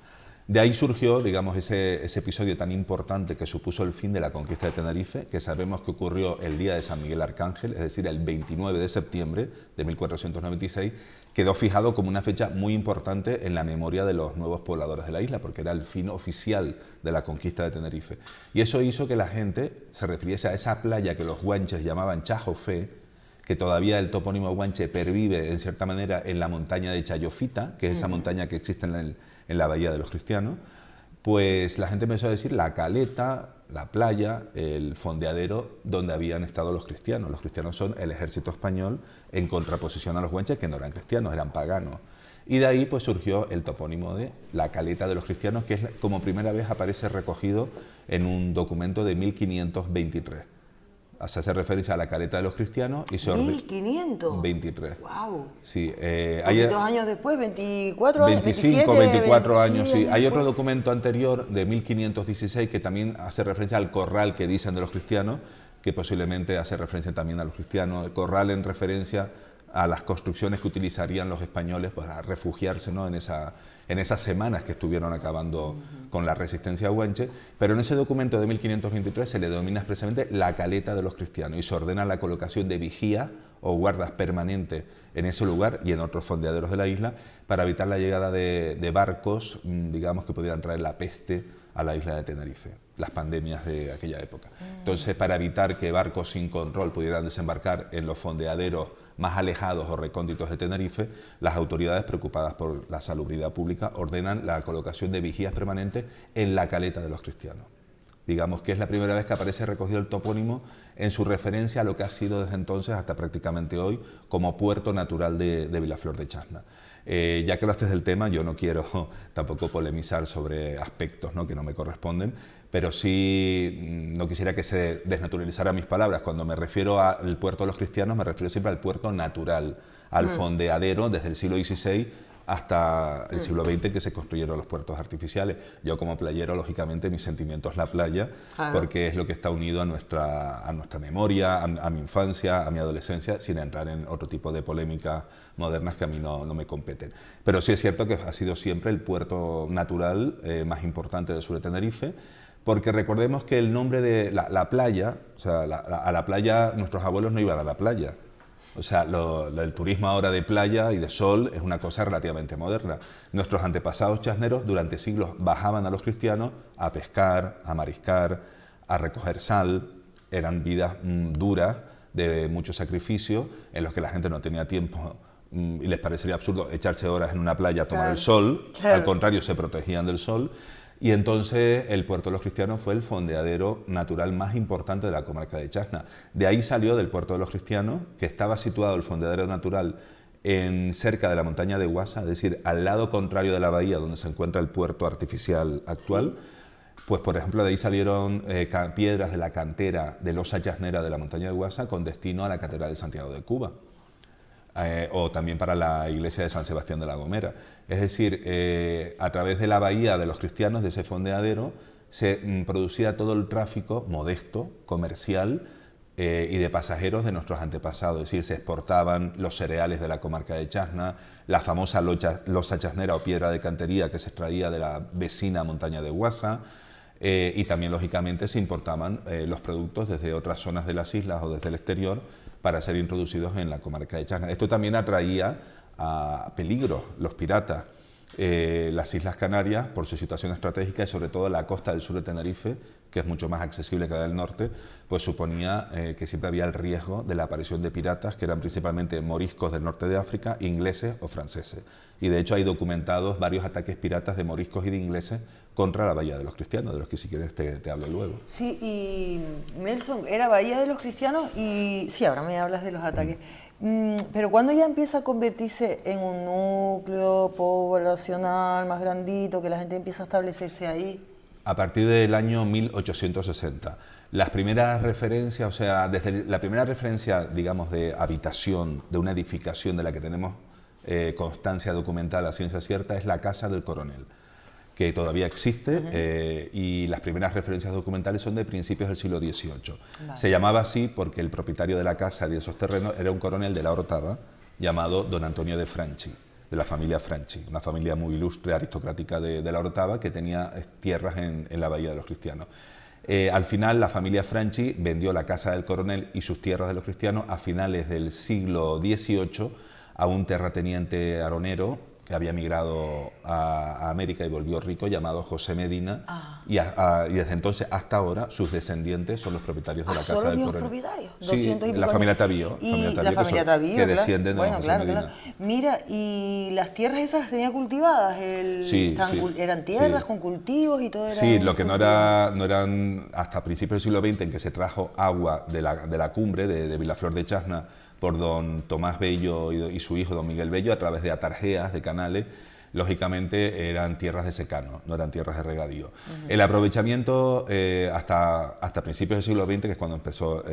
De ahí surgió, digamos, ese episodio tan importante que supuso el fin de la conquista de Tenerife, que sabemos que ocurrió el día de San Miguel Arcángel, es decir, el 29 de septiembre de 1496, quedó fijado como una fecha muy importante en la memoria de los nuevos pobladores de la isla, porque era el fin oficial de la conquista de Tenerife. Y eso hizo que la gente se refiriese a esa playa que los guanches llamaban Chajofé, que todavía el topónimo guanche pervive en cierta manera en la montaña de Chayofita, que es esa montaña que existe en la bahía de los Cristianos, pues la gente empezó a decir la caleta, la playa, el fondeadero donde habían estado los cristianos. Los cristianos son el ejército español en contraposición a los huenches, que no eran cristianos, eran paganos. Y de ahí pues surgió el topónimo de la caleta de los cristianos, que es como primera vez aparece recogido en un documento de 1523. O sea, hace referencia a la caleta de los cristianos y se 1523. ¡Wow! Sí, ¿Cuántos años después? ¿24 años? 25, 24 años, sí. Hay otro después. documento anterior de 1516 que también hace referencia al corral que dicen de los cristianos, que posiblemente hace referencia también a los cristianos. El corral en referencia a las construcciones que utilizarían los españoles para refugiarse, ¿no?, en esas semanas que estuvieron acabando con la resistencia huenche, pero en ese documento de 1523 se le denomina expresamente la caleta de los cristianos y se ordena la colocación de vigía o guardas permanentes en ese lugar y en otros fondeaderos de la isla para evitar la llegada de barcos, digamos, que pudieran traer la peste a la isla de Tenerife, las pandemias de aquella época. Entonces, para evitar que barcos sin control pudieran desembarcar en los fondeaderos más alejados o recónditos de Tenerife, las autoridades preocupadas por la salubridad pública ordenan la colocación de vigías permanentes en la caleta de los cristianos. Digamos que es la primera vez que aparece recogido el topónimo en su referencia a lo que ha sido desde entonces hasta prácticamente hoy como puerto natural de Vilaflor de Chasna. Ya que hablaste del tema, yo no quiero tampoco polemizar sobre aspectos, ¿no?, que no me corresponden, pero sí no quisiera que se desnaturalizaran mis palabras. Cuando me refiero al puerto de los cristianos, me refiero siempre al puerto natural, al fondeadero desde el siglo XVI hasta el siglo XX que se construyeron los puertos artificiales. Yo como playero, lógicamente, mi sentimiento es la playa, porque es lo que está unido a nuestra memoria, a mi infancia, a mi adolescencia, sin entrar en otro tipo de polémicas modernas que a mí no me competen. Pero sí es cierto que ha sido siempre el puerto natural más importante del sur de Tenerife, porque recordemos que el nombre de la playa, o sea, a la playa nuestros abuelos no iban a la playa. O sea, el turismo ahora de playa y de sol es una cosa relativamente moderna. Nuestros antepasados chasneros durante siglos bajaban a los cristianos a pescar, a mariscar, a recoger sal. Eran vidas duras, de mucho sacrificio, en los que la gente no tenía tiempo y les parecería absurdo echarse horas en una playa a tomar el sol. Al contrario, se protegían del sol. Y entonces el puerto de los cristianos fue el fondeadero natural más importante de la comarca de Chasna. De ahí salió, del puerto de los cristianos, que estaba situado el fondeadero natural cerca de la montaña de Guasa, es decir, al lado contrario de la bahía donde se encuentra el puerto artificial actual. Sí. Pues, por ejemplo, de ahí salieron piedras de la cantera de losa chasnera de la montaña de Guasa con destino a la Catedral de Santiago de Cuba. O también para la iglesia de San Sebastián de la Gomera. Es decir, a través de la bahía de los cristianos, de ese fondeadero, se producía todo el tráfico modesto, comercial y de pasajeros de nuestros antepasados. Es decir, se exportaban los cereales de la comarca de Chasna, la famosa losa chasnera o piedra de cantería que se extraía de la vecina montaña de Guasa, y también, lógicamente, se importaban los productos desde otras zonas de las islas o desde el exterior para ser introducidos en la comarca de Chasna. Esto también atraía a peligros, los piratas. Las Islas Canarias, por su situación estratégica y sobre todo la costa del sur de Tenerife, que es mucho más accesible que la del norte, pues suponía que siempre había el riesgo de la aparición de piratas, que eran principalmente moriscos del norte de África, ingleses o franceses. Y de hecho hay documentados varios ataques piratas de moriscos y de ingleses contra la Bahía de los Cristianos, de los que si quieres te hablo luego. Sí, y Nelson, era Bahía de los Cristianos y sí, ahora me hablas de los ataques. Pero ¿cuándo ya empieza a convertirse en un núcleo poblacional más grandito, que la gente empieza a establecerse ahí? A partir del año 1860. Las primeras referencias, o sea, desde la primera referencia, digamos, de habitación, de una edificación de la que tenemos constancia documental a ciencia cierta, es la Casa del Coronel, que todavía existe, y las primeras referencias documentales son de principios del siglo XVIII. Vale. Se llamaba así porque el propietario de la casa y de esos terrenos era un coronel de la Orotava llamado don Antonio de Franchi, de la familia Franchi, una familia muy ilustre, aristocrática de la Orotava, que tenía tierras en la Bahía de los Cristianos. Al final la familia Franchi vendió la casa del coronel y sus tierras de los cristianos a finales del siglo XVIII a un terrateniente aronero que había emigrado a América y volvió rico, llamado José Medina, y desde entonces hasta ahora sus descendientes son los propietarios de la Casa del Coronel. Propietarios? Sí, 200 y pico la familia Tavío. Y la familia Tavío, que descienden de bueno, José claro, Medina. claro. Mira, ¿y las tierras esas las tenía cultivadas? Sí, ¿Eran tierras sí. con cultivos y todo? Sí, lo que no eran hasta principios del siglo XX, en que se trajo agua de la cumbre de Vilaflor de Chasna por don Tomás Bello y su hijo don Miguel Bello a través de atarjeas, de canales. Lógicamente eran tierras de secano, no eran tierras de regadío. El aprovechamiento hasta principios del siglo XX, que es cuando empezó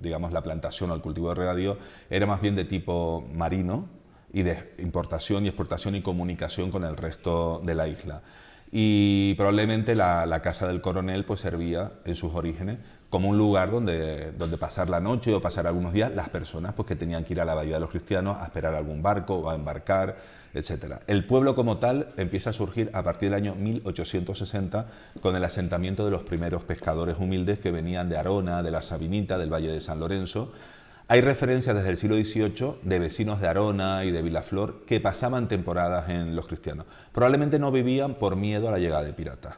digamos, la plantación o el cultivo de regadío, era más bien de tipo marino y de importación y exportación y comunicación con el resto de la isla. Y probablemente la Casa del Coronel pues servía en sus orígenes como un lugar donde pasar la noche o pasar algunos días las personas pues, que tenían que ir a la Bahía de los Cristianos a esperar algún barco o a embarcar, etc. El pueblo como tal empieza a surgir a partir del año 1860 con el asentamiento de los primeros pescadores humildes que venían de Arona, de la Sabinita, del Valle de San Lorenzo. Hay referencias desde el siglo XVIII de vecinos de Arona y de Vilaflor que pasaban temporadas en Los Cristianos. Probablemente no vivían por miedo a la llegada de piratas.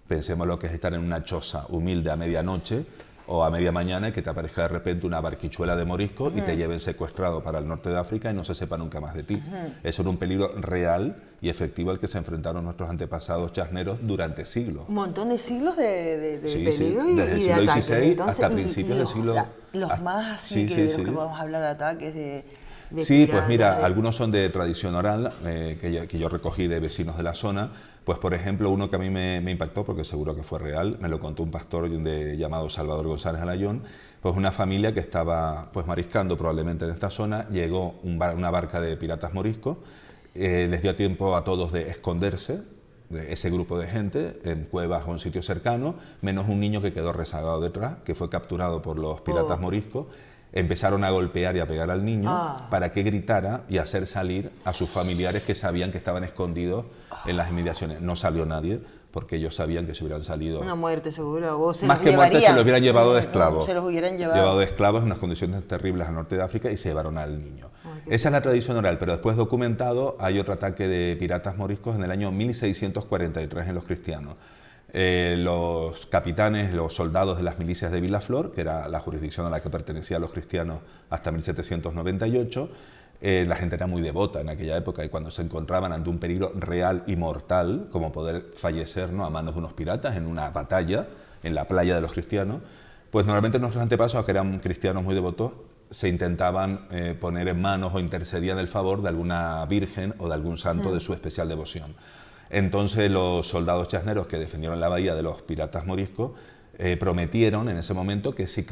Pensemos lo que es estar en una choza humilde a medianoche o a media mañana y que te aparezca de repente una barquichuela de morisco y te lleven secuestrado para el norte de África y no se sepa nunca más de ti. Eso era un peligro real y efectivo al que se en nuestros antepasados chasneros durante siglos. Un montón de siglos de Sí, peligro sí, desde el siglo XVI hasta principios del siglo... Los más así sí, que, sí. los que podemos hablar de ataques de sí, pues piratas, mira, algunos son de tradición oral, que yo recogí de vecinos de la zona. Pues por ejemplo, uno que a mí me impactó, porque seguro que fue real, me lo contó un pastor llamado Salvador González Alayón. Pues una familia que estaba pues mariscando probablemente en esta zona, llegó una barca de piratas moriscos, les dio tiempo a todos de esconderse, de ese grupo de gente, en cuevas o en sitios cercanos, menos un niño que quedó rezagado detrás, que fue capturado por los piratas moriscos. Empezaron a golpear y a pegar al niño para que gritara y hacer salir a sus familiares que sabían que estaban escondidos en las inmediaciones. No salió nadie porque ellos sabían que se hubieran salido... Una muerte seguro, o se más los que muerte, llevarían. se los hubieran llevado de esclavos. Se los hubieran llevado. Llevado de esclavos en unas condiciones terribles al norte de África y se llevaron al niño. Esa es la tradición oral, pero después documentado hay otro ataque de piratas moriscos en el año 1643 en Los Cristianos. Los capitanes, los soldados de las milicias de Vilaflor, que era la jurisdicción a la que pertenecían los cristianos hasta 1798, la gente era muy devota en aquella época y cuando se encontraban ante un peligro real y mortal, como poder fallecer, ¿no?, a manos de unos piratas en una batalla en la playa de los cristianos, pues normalmente nuestros antepasados, que eran cristianos muy devotos, se intentaban poner en manos o intercedían el favor de alguna virgen o de algún santo de su especial devoción. Entonces los soldados chasneros que defendieron la bahía de los piratas moriscos prometieron en ese momento que si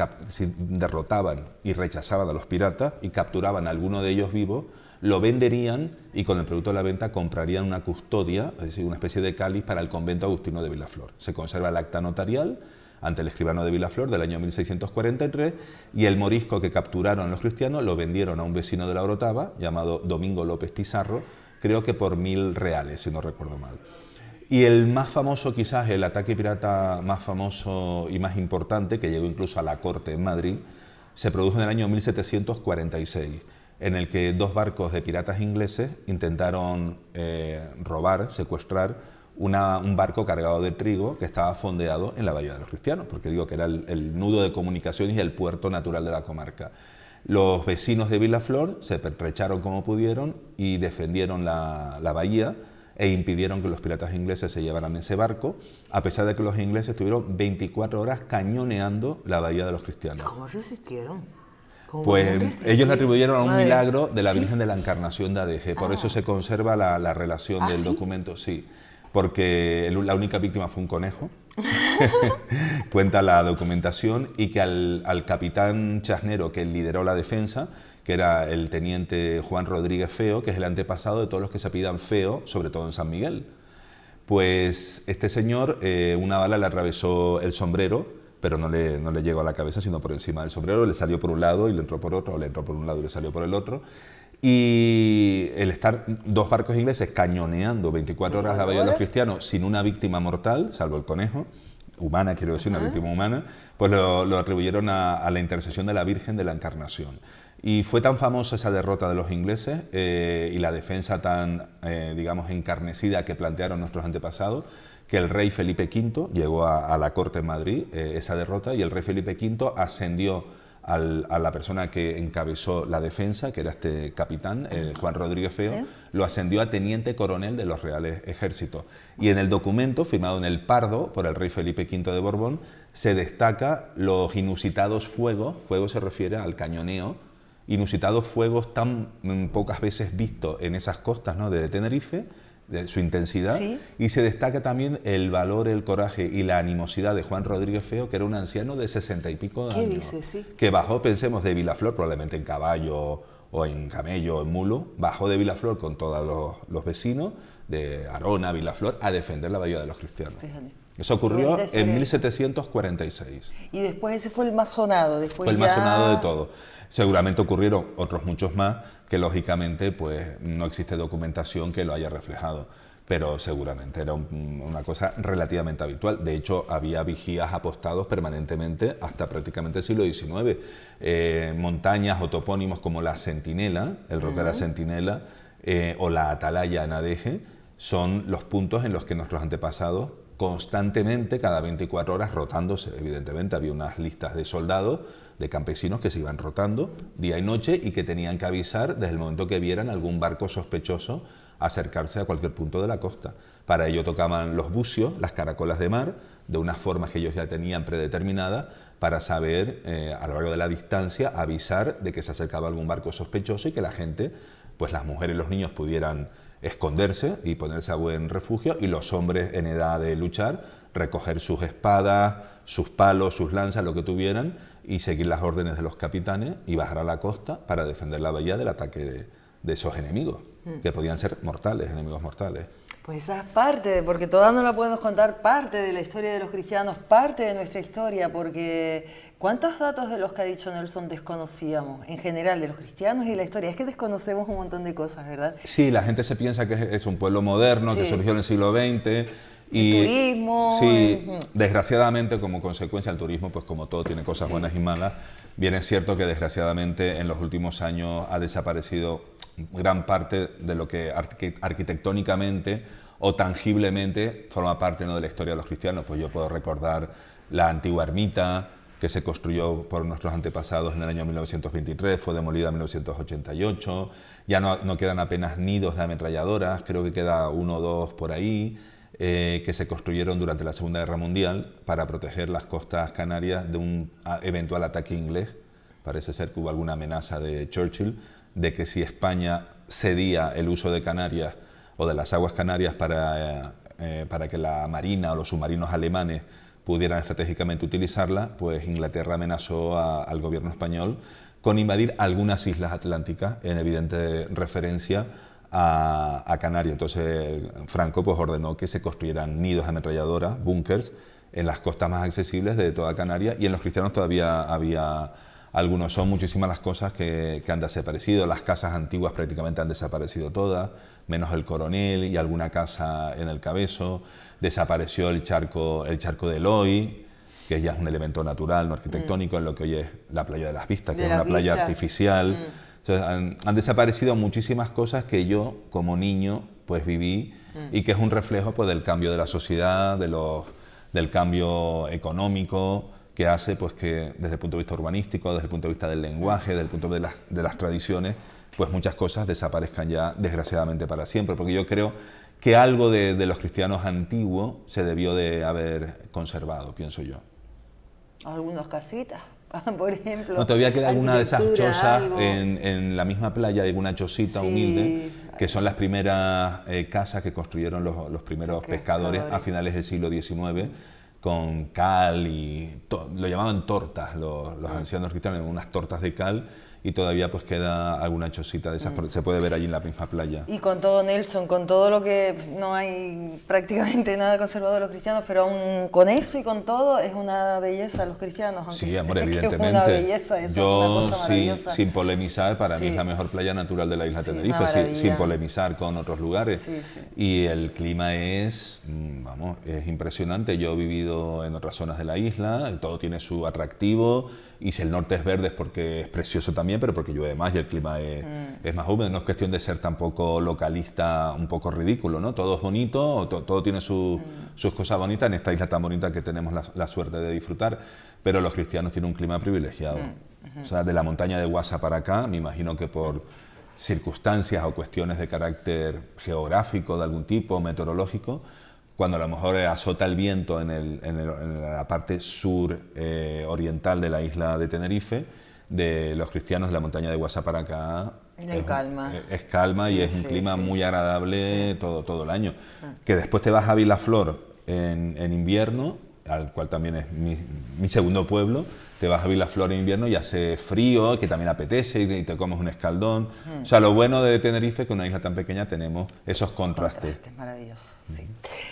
derrotaban y rechazaban a los piratas y capturaban a alguno de ellos vivo, lo venderían y con el producto de la venta comprarían una custodia, es decir, una especie de cáliz para el convento agustino de Vilaflor. Se conserva el acta notarial ante el escribano de Vilaflor del año 1643 y el morisco que capturaron los cristianos lo vendieron a un vecino de la Orotava llamado Domingo López Pizarro, creo que por 1000 reales, si no recuerdo mal. Y el más famoso, quizás el ataque pirata más famoso y más importante, que llegó incluso a la corte en Madrid, se produjo en el año 1746, en el que 2 barcos de piratas ingleses intentaron robar, secuestrar un barco cargado de trigo que estaba fondeado en la Bahía de los Cristianos, porque digo que era el nudo de comunicaciones y el puerto natural de la comarca. Los vecinos de Vilaflor se pertrecharon como pudieron y defendieron la bahía e impidieron que los piratas ingleses se llevaran ese barco, a pesar de que los ingleses estuvieron 24 horas cañoneando la Bahía de los Cristianos. ¿Cómo resistieron? Pues ellos le atribuyeron a un milagro de la Virgen de la Encarnación de Adeje, por eso se conserva la relación del documento, sí, porque la única víctima fue un conejo, cuenta la documentación, y que al capitán chasnero que lideró la defensa, que era el teniente Juan Rodríguez Feo, que es el antepasado de todos los que se apellidan Feo, sobre todo en San Miguel. Pues este señor, una bala le atravesó el sombrero, pero no le llegó a la cabeza, sino por encima del sombrero, le salió por un lado y le entró por otro, o le entró por un lado y le salió por el otro. Y el estar 2 barcos ingleses cañoneando 24 horas la Bahía de los Cristianos sin una víctima mortal, salvo el conejo, humana, quiero decir, una víctima humana, pues lo atribuyeron a la intercesión de la Virgen de la Encarnación. Y fue tan famosa esa derrota de los ingleses y la defensa tan, digamos, encarnecida que plantearon nuestros antepasados, que el rey Felipe V llegó a la corte en Madrid, esa derrota, y el rey Felipe V ascendió a la persona que encabezó la defensa, que era este capitán, Juan Rodríguez Feo, ¿sí? Lo ascendió a teniente coronel de los Reales Ejércitos. Y en el documento, firmado en el Pardo por el rey Felipe V de Borbón, se destaca los inusitados fuegos, fuego se refiere al cañoneo, inusitados fuegos tan pocas veces vistos en esas costas, ¿no?, de Tenerife, de su intensidad, ¿sí? Y se destaca también el valor, el coraje y la animosidad de Juan Rodríguez Feo, que era un anciano de 60 y pico de años, dice? Sí. Que bajó, pensemos, de Vilaflor, probablemente en caballo o en camello o en mulo, bajó de Vilaflor con todos los vecinos de Arona, Vilaflor, a defender la bahía de los cristianos. Fíjate. Eso ocurrió en 1746. Y después ese fue el más sonado. Después fue el más sonado de todo. Seguramente ocurrieron otros muchos más que lógicamente pues no existe documentación que lo haya reflejado, pero seguramente era una cosa relativamente habitual. De hecho, había vigías apostados permanentemente hasta prácticamente el siglo XIX. Montañas o topónimos como la Centinela, el Roque de la Centinela, o la Atalaya en Adeje, son los puntos en los que nuestros antepasados constantemente, cada 24 horas, rotándose. Evidentemente había unas listas de soldados, de campesinos que se iban rotando día y noche y que tenían que avisar desde el momento que vieran algún barco sospechoso acercarse a cualquier punto de la costa. Para ello tocaban los bucios, las caracolas de mar, de unas formas que ellos ya tenían predeterminadas para saber, a lo largo de la distancia, avisar de que se acercaba algún barco sospechoso y que la gente, pues las mujeres y los niños pudieran esconderse y ponerse a buen refugio, y los hombres en edad de luchar, recoger sus espadas, sus palos, sus lanzas, lo que tuvieran, y seguir las órdenes de los capitanes y bajar a la costa para defender la bahía del ataque de esos enemigos, que podían ser mortales, enemigos mortales. Pues esa es parte, porque toda no la podemos contar, parte de la historia de los cristianos, parte de nuestra historia, porque ¿cuántos datos de los que ha dicho Nelson desconocíamos, en general, de los cristianos y la historia? Es que desconocemos un montón de cosas, ¿verdad? Sí, la gente se piensa que es un pueblo moderno, sí, que surgió en el siglo XX, y el turismo. Sí, desgraciadamente, como consecuencia del turismo, pues como todo tiene cosas buenas y malas, bien es cierto que desgraciadamente en los últimos años ha desaparecido gran parte de lo que arquitectónicamente o tangiblemente forma parte, ¿no?, de la historia de los cristianos. Pues yo puedo recordar la antigua ermita que se construyó por nuestros antepasados en el año 1923, fue demolida en 1988, ya no quedan apenas nidos de ametralladoras, creo que queda uno o dos por ahí, que se construyeron durante la Segunda Guerra Mundial para proteger las costas canarias de un eventual ataque inglés. Parece ser que hubo alguna amenaza de Churchill de que si España cedía el uso de Canarias o de las aguas canarias para que la marina o los submarinos alemanes pudieran estratégicamente utilizarla, pues Inglaterra amenazó al gobierno español con invadir algunas islas atlánticas, en evidente referencia a Canarias. Entonces Franco pues ordenó que se construyeran nidos de ametralladoras, búnkers, en las costas más accesibles de toda Canarias, y en los cristianos todavía había algunos. Son muchísimas las cosas que han desaparecido. Las casas antiguas prácticamente han desaparecido todas, menos el Coronel y alguna casa en el Cabezo. Desapareció el charco de Eloy, que ya es un elemento natural, no arquitectónico, en lo que hoy es la playa de las Vistas, que es una playa artificial. Entonces, han desaparecido muchísimas cosas que yo, como niño, pues viví, y que es un reflejo pues del cambio de la sociedad, del cambio económico, que hace pues que desde el punto de vista urbanístico, desde el punto de vista del lenguaje, desde el punto de las tradiciones, pues muchas cosas desaparezcan ya desgraciadamente para siempre, porque yo creo que algo de los cristianos antiguos se debió de haber conservado, pienso yo. Algunas casitas, por ejemplo. No, todavía queda alguna de esas chozas en la misma playa, alguna chocita humilde, que son las primeras casas que construyeron los primeros pescadores a finales del siglo XIX, con cal y lo llamaban tortas los ancianos cristianos, unas tortas de cal, y todavía pues queda alguna chocita de esas, se puede ver allí en la misma playa. Y con todo, Nelson, con todo lo que no hay prácticamente nada conservado de los cristianos, pero aún con eso y con todo es una belleza los cristianos. Sí, amor, evidentemente. Es una belleza, eso yo, es una cosa maravillosa. Sin polemizar, para mí es la mejor playa natural de la isla Tenerife, sin polemizar con otros lugares. Y el clima es, vamos, es impresionante. Yo he vivido en otras zonas de la isla, todo tiene su atractivo, y si el norte es verde es porque es precioso también, también, pero porque llueve más y el clima es más húmedo. No es cuestión de ser tampoco localista, un poco ridículo, ¿no? Todo es bonito, todo tiene sus cosas bonitas en esta isla tan bonita que tenemos la suerte de disfrutar, pero los cristianos tienen un clima privilegiado. O sea, de la montaña de Guasa para acá, me imagino que por circunstancias o cuestiones de carácter geográfico de algún tipo, meteorológico, cuando a lo mejor azota el viento en la parte sur oriental de la isla de Tenerife, de los cristianos de la montaña de Guasa para acá es calma y es un clima muy agradable todo el año. Que después te vas a Vilaflor en invierno, al cual también es mi segundo pueblo, te vas a Vilaflor en invierno y hace frío, que también apetece, y te comes un escaldón. O sea, lo bueno de Tenerife es que en una isla tan pequeña tenemos esos contrastes. Maravilloso, sí.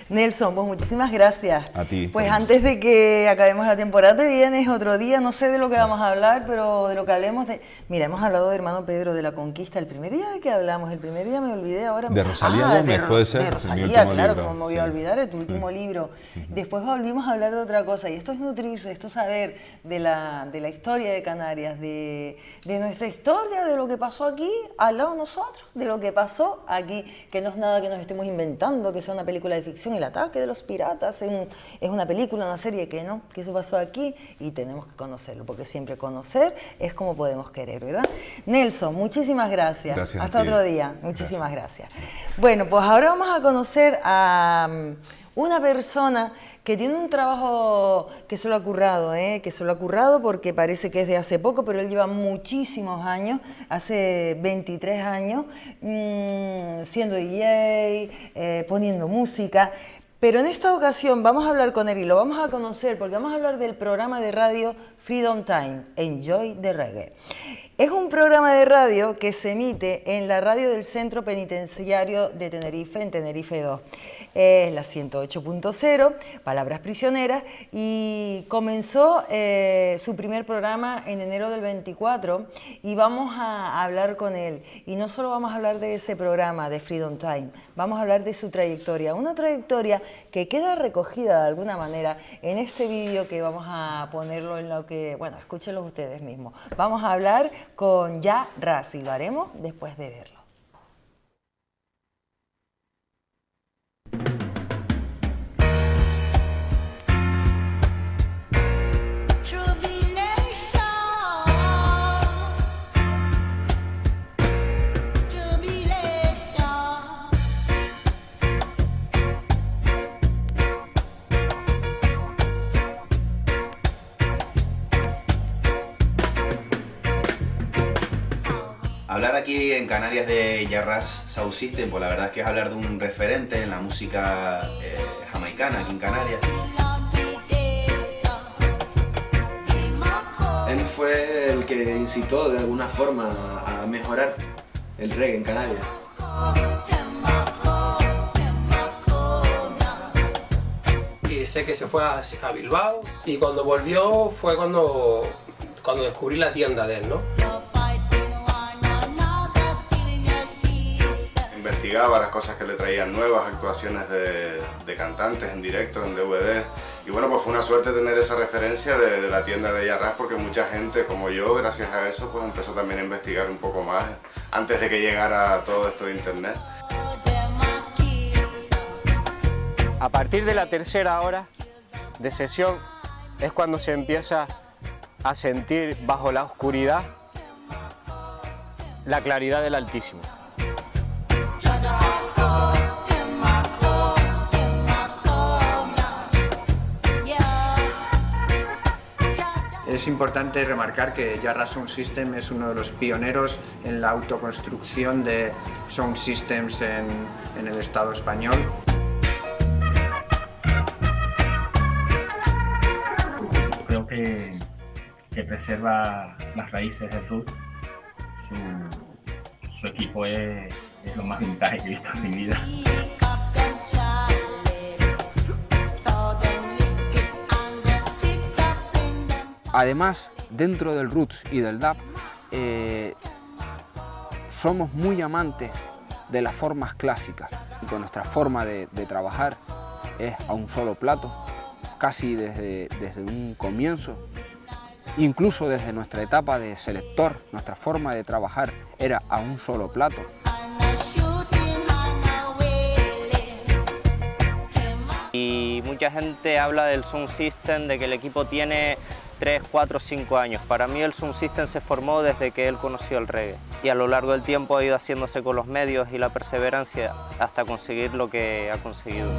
Nelson, pues muchísimas gracias. A ti. Pues antes de que acabemos la temporada, te vienes otro día, no sé de lo que vamos a hablar, pero de lo que hablemos Mira, hemos hablado de Hermano Pedro de la Conquista, el primer día de que hablamos, el primer día me olvidé ahora... De Rosalía Gómez, puede ser. De Rosalía, claro, como me voy a olvidar, de tu último libro. Después volvimos a hablar de otra cosa, y esto es nutrirse, esto es saber de la historia de Canarias, de nuestra historia, de lo que pasó aquí, al lado de nosotros, de lo que pasó aquí, que no es nada que nos estemos inventando, que sea una película de ficción. El ataque de los piratas es una película, una serie, que no, que eso pasó aquí y tenemos que conocerlo, porque siempre conocer es como podemos querer, ¿verdad? Nelson, muchísimas gracias. Gracias Hasta a ti. otro día. Muchísimas gracias. Bueno, pues ahora vamos a conocer a una persona que tiene un trabajo que se lo ha currado, porque parece que es de hace poco, pero él lleva muchísimos años, hace 23 años, siendo DJ, poniendo música. Pero en esta ocasión vamos a hablar con él y lo vamos a conocer porque vamos a hablar del programa de radio Freedom Time, Enjoy the Reggae. Es un programa de radio que se emite en la radio del Centro Penitenciario de Tenerife, en Tenerife 2. Es la 108.0, Palabras Prisioneras, y comenzó su primer programa en enero del 24 y vamos a hablar con él. Y no solo vamos a hablar de ese programa de Freedom Time, vamos a hablar de su trayectoria, una trayectoria que queda recogida de alguna manera en este vídeo que vamos a ponerlo en lo que, bueno, escúchenlo ustedes mismos. Vamos a hablar con Ya Ras y lo haremos después de verlo. Hablar aquí en Canarias de Ya Ras Sound System, pues la verdad es que es hablar de un referente en la música jamaicana aquí en Canarias. Él fue el que incitó de alguna forma a mejorar el reggae en Canarias. Y sé que se fue a Bilbao y cuando volvió fue cuando descubrí la tienda de él, ¿no? Investigaba las cosas que le traían nuevas, actuaciones de cantantes en directo, en DVD. Y bueno, pues fue una suerte tener esa referencia de la tienda de Ya Ras, porque mucha gente como yo, gracias a eso, pues empezó también a investigar un poco más antes de que llegara todo esto de internet. A partir de la tercera hora de sesión es cuando se empieza a sentir bajo la oscuridad la claridad del Altísimo. Es importante remarcar que Ya Ras Sound System es uno de los pioneros en la autoconstrucción de sound systems en el Estado español. Creo que preserva las raíces del root. Su equipo es lo más vintage que he visto en mi vida. Además, dentro del roots y del dub, somos muy amantes de las formas clásicas. Con nuestra forma de trabajar es a un solo plato, casi desde un comienzo. incluso desde nuestra etapa de selector, nuestra forma de trabajar era a un solo plato. Y mucha gente habla del Sound System, de que el equipo tiene 3, 4, 5 años. Para mí el Sound System se formó desde que él conoció el reggae y a lo largo del tiempo ha ido haciéndose con los medios y la perseverancia hasta conseguir lo que ha conseguido.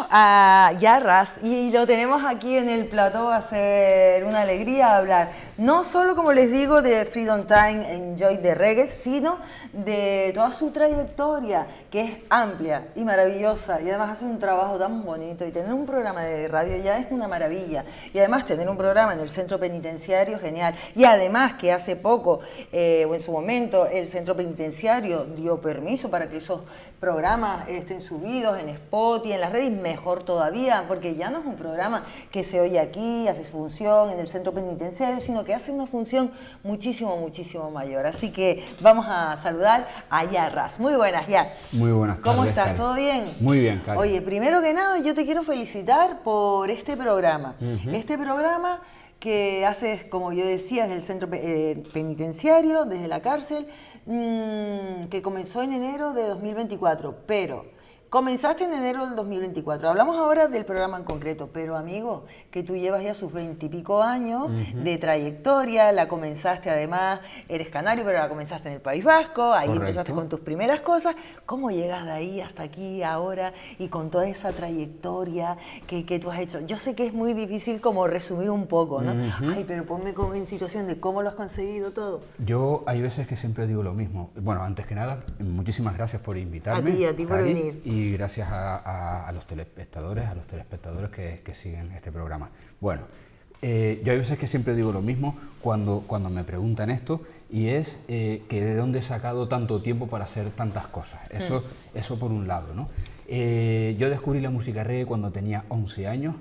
A Yarras y lo tenemos aquí en el plató, va a ser una alegría hablar no solo, como les digo, de Freedom Time Enjoy the Reggae, sino de toda su trayectoria, que es amplia y maravillosa, y además hace un trabajo tan bonito, y tener un programa de radio ya es una maravilla, y además tener un programa en el centro penitenciario, genial, y además que hace poco, o en su momento, el centro penitenciario dio permiso para que esos programas estén subidos en Spotify, en las redes, mejor todavía, porque ya no es un programa que se oye aquí, hace su función en el centro penitenciario, sino que hace una función muchísimo, muchísimo mayor. Así que vamos a saludar a Yarras. Muy buenas, Yar. Muy buenas tardes. ¿Cómo estás? Cari. ¿Todo bien? Muy bien, Cari. Oye, primero que nada, yo te quiero felicitar por este programa. Este programa que haces, como yo decía, desde el centro penitenciario, desde la cárcel, que comenzó en enero de 2024, pero comenzaste en enero del 2024. Hablamos ahora del programa en concreto, pero amigo, que tú llevas ya sus 20 y pico años de trayectoria, la comenzaste además, eres canario, pero la comenzaste en el País Vasco, ahí Correcto. empezaste con tus primeras cosas. ¿Cómo llegas de ahí hasta aquí ahora y con toda esa trayectoria que tú has hecho? Yo sé que es muy difícil como resumir un poco, ¿no? Ay, pero ponme como en situación de cómo lo has conseguido todo. Yo hay veces que siempre digo lo mismo. Bueno, antes que nada, muchísimas gracias por invitarme. A ti por Cari, venir. Y gracias a los telespectadores, que siguen este programa. Bueno, yo hay veces que siempre digo lo mismo cuando me preguntan esto, y es que de dónde he sacado tanto tiempo para hacer tantas cosas. Eso por un lado, ¿no? Yo descubrí la música reggae cuando tenía 11 años,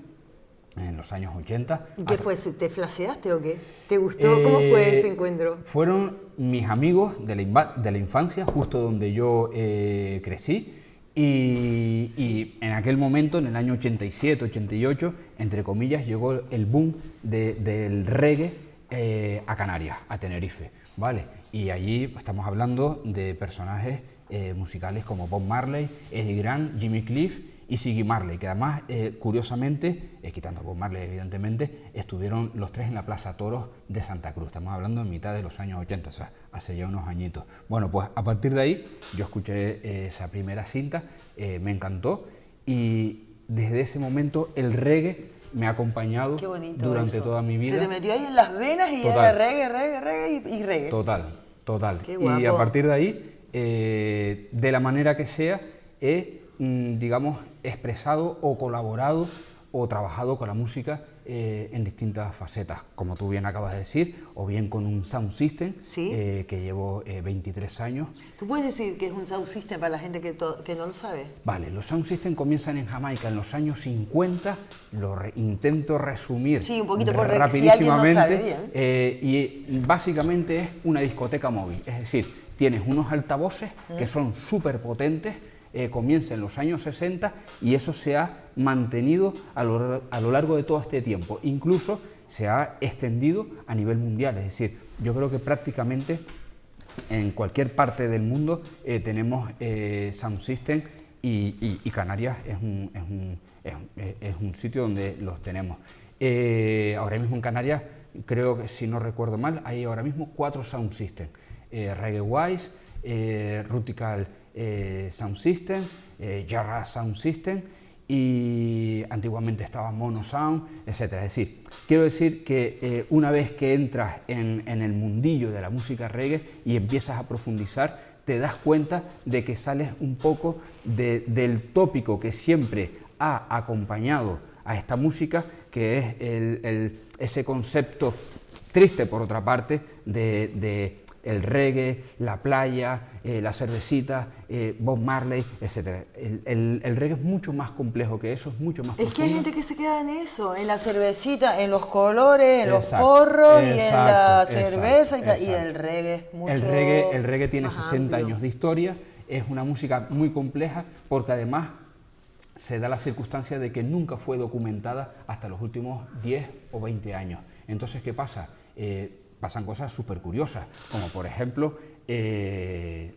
en los años 80. ¿Y qué fue? ¿Te flasheaste o qué? ¿Te gustó? ¿Cómo fue ese encuentro? Fueron mis amigos de la infancia, justo donde yo crecí. Y en aquel momento, en el año 87, 88, entre comillas, llegó el boom del reggae a Canarias, a Tenerife, ¿vale? Y allí estamos hablando de personajes musicales como Bob Marley, Eddie Grant, Jimmy Cliff y Ziggy Marley, que además, curiosamente, quitando a Bob Marley evidentemente, estuvieron los tres en la Plaza Toros de Santa Cruz. Estamos hablando en mitad de los años 80, o sea, hace ya unos añitos. Bueno, pues a partir de ahí yo escuché esa primera cinta, me encantó, y desde ese momento el reggae me ha acompañado durante toda mi vida. Se te metió ahí en las venas y era reggae y reggae. Total. Qué guapo. Y a partir de ahí, de la manera que sea, digamos, expresado o colaborado o trabajado con la música en distintas facetas, como tú bien acabas de decir, o bien con un sound system, que llevo 23 años. ¿Tú puedes decir que es un sound system para la gente que no lo sabe? Vale, los sound system comienzan en Jamaica en los años 50, intento resumir un poquito por rapidísimamente, si alguien no sabe bien. Y básicamente es una discoteca móvil, es decir, tienes unos altavoces que son súper potentes. Comienza en los años 60 y eso se ha mantenido a lo largo de todo este tiempo. Incluso se ha extendido a nivel mundial, es decir, yo creo que prácticamente en cualquier parte del mundo tenemos sound system y Canarias es un sitio donde los tenemos. Ahora mismo en Canarias, creo que si no recuerdo mal, hay ahora mismo 4 sound system, Reggae Wise, Rutical Sound System, Yarras Sound System, y antiguamente estaba Mono Sound, etc. Es decir, quiero decir que una vez que entras en el mundillo de la música reggae y empiezas a profundizar, te das cuenta de que sales un poco del tópico que siempre ha acompañado a esta música, que es ese concepto triste, por otra parte, de el reggae, la playa, la cervecita, Bob Marley, etc. El reggae es mucho más complejo que eso, es mucho más profundo. Es que hay gente que se queda en eso, en la cervecita, en los colores, en los porros y en la cerveza y el reggae es mucho El reggae tiene 60 años de historia, es una música muy compleja porque además se da la circunstancia de que nunca fue documentada hasta los últimos 10 o 20 años. Entonces, ¿qué pasa? Pasan cosas súper curiosas, como por ejemplo, se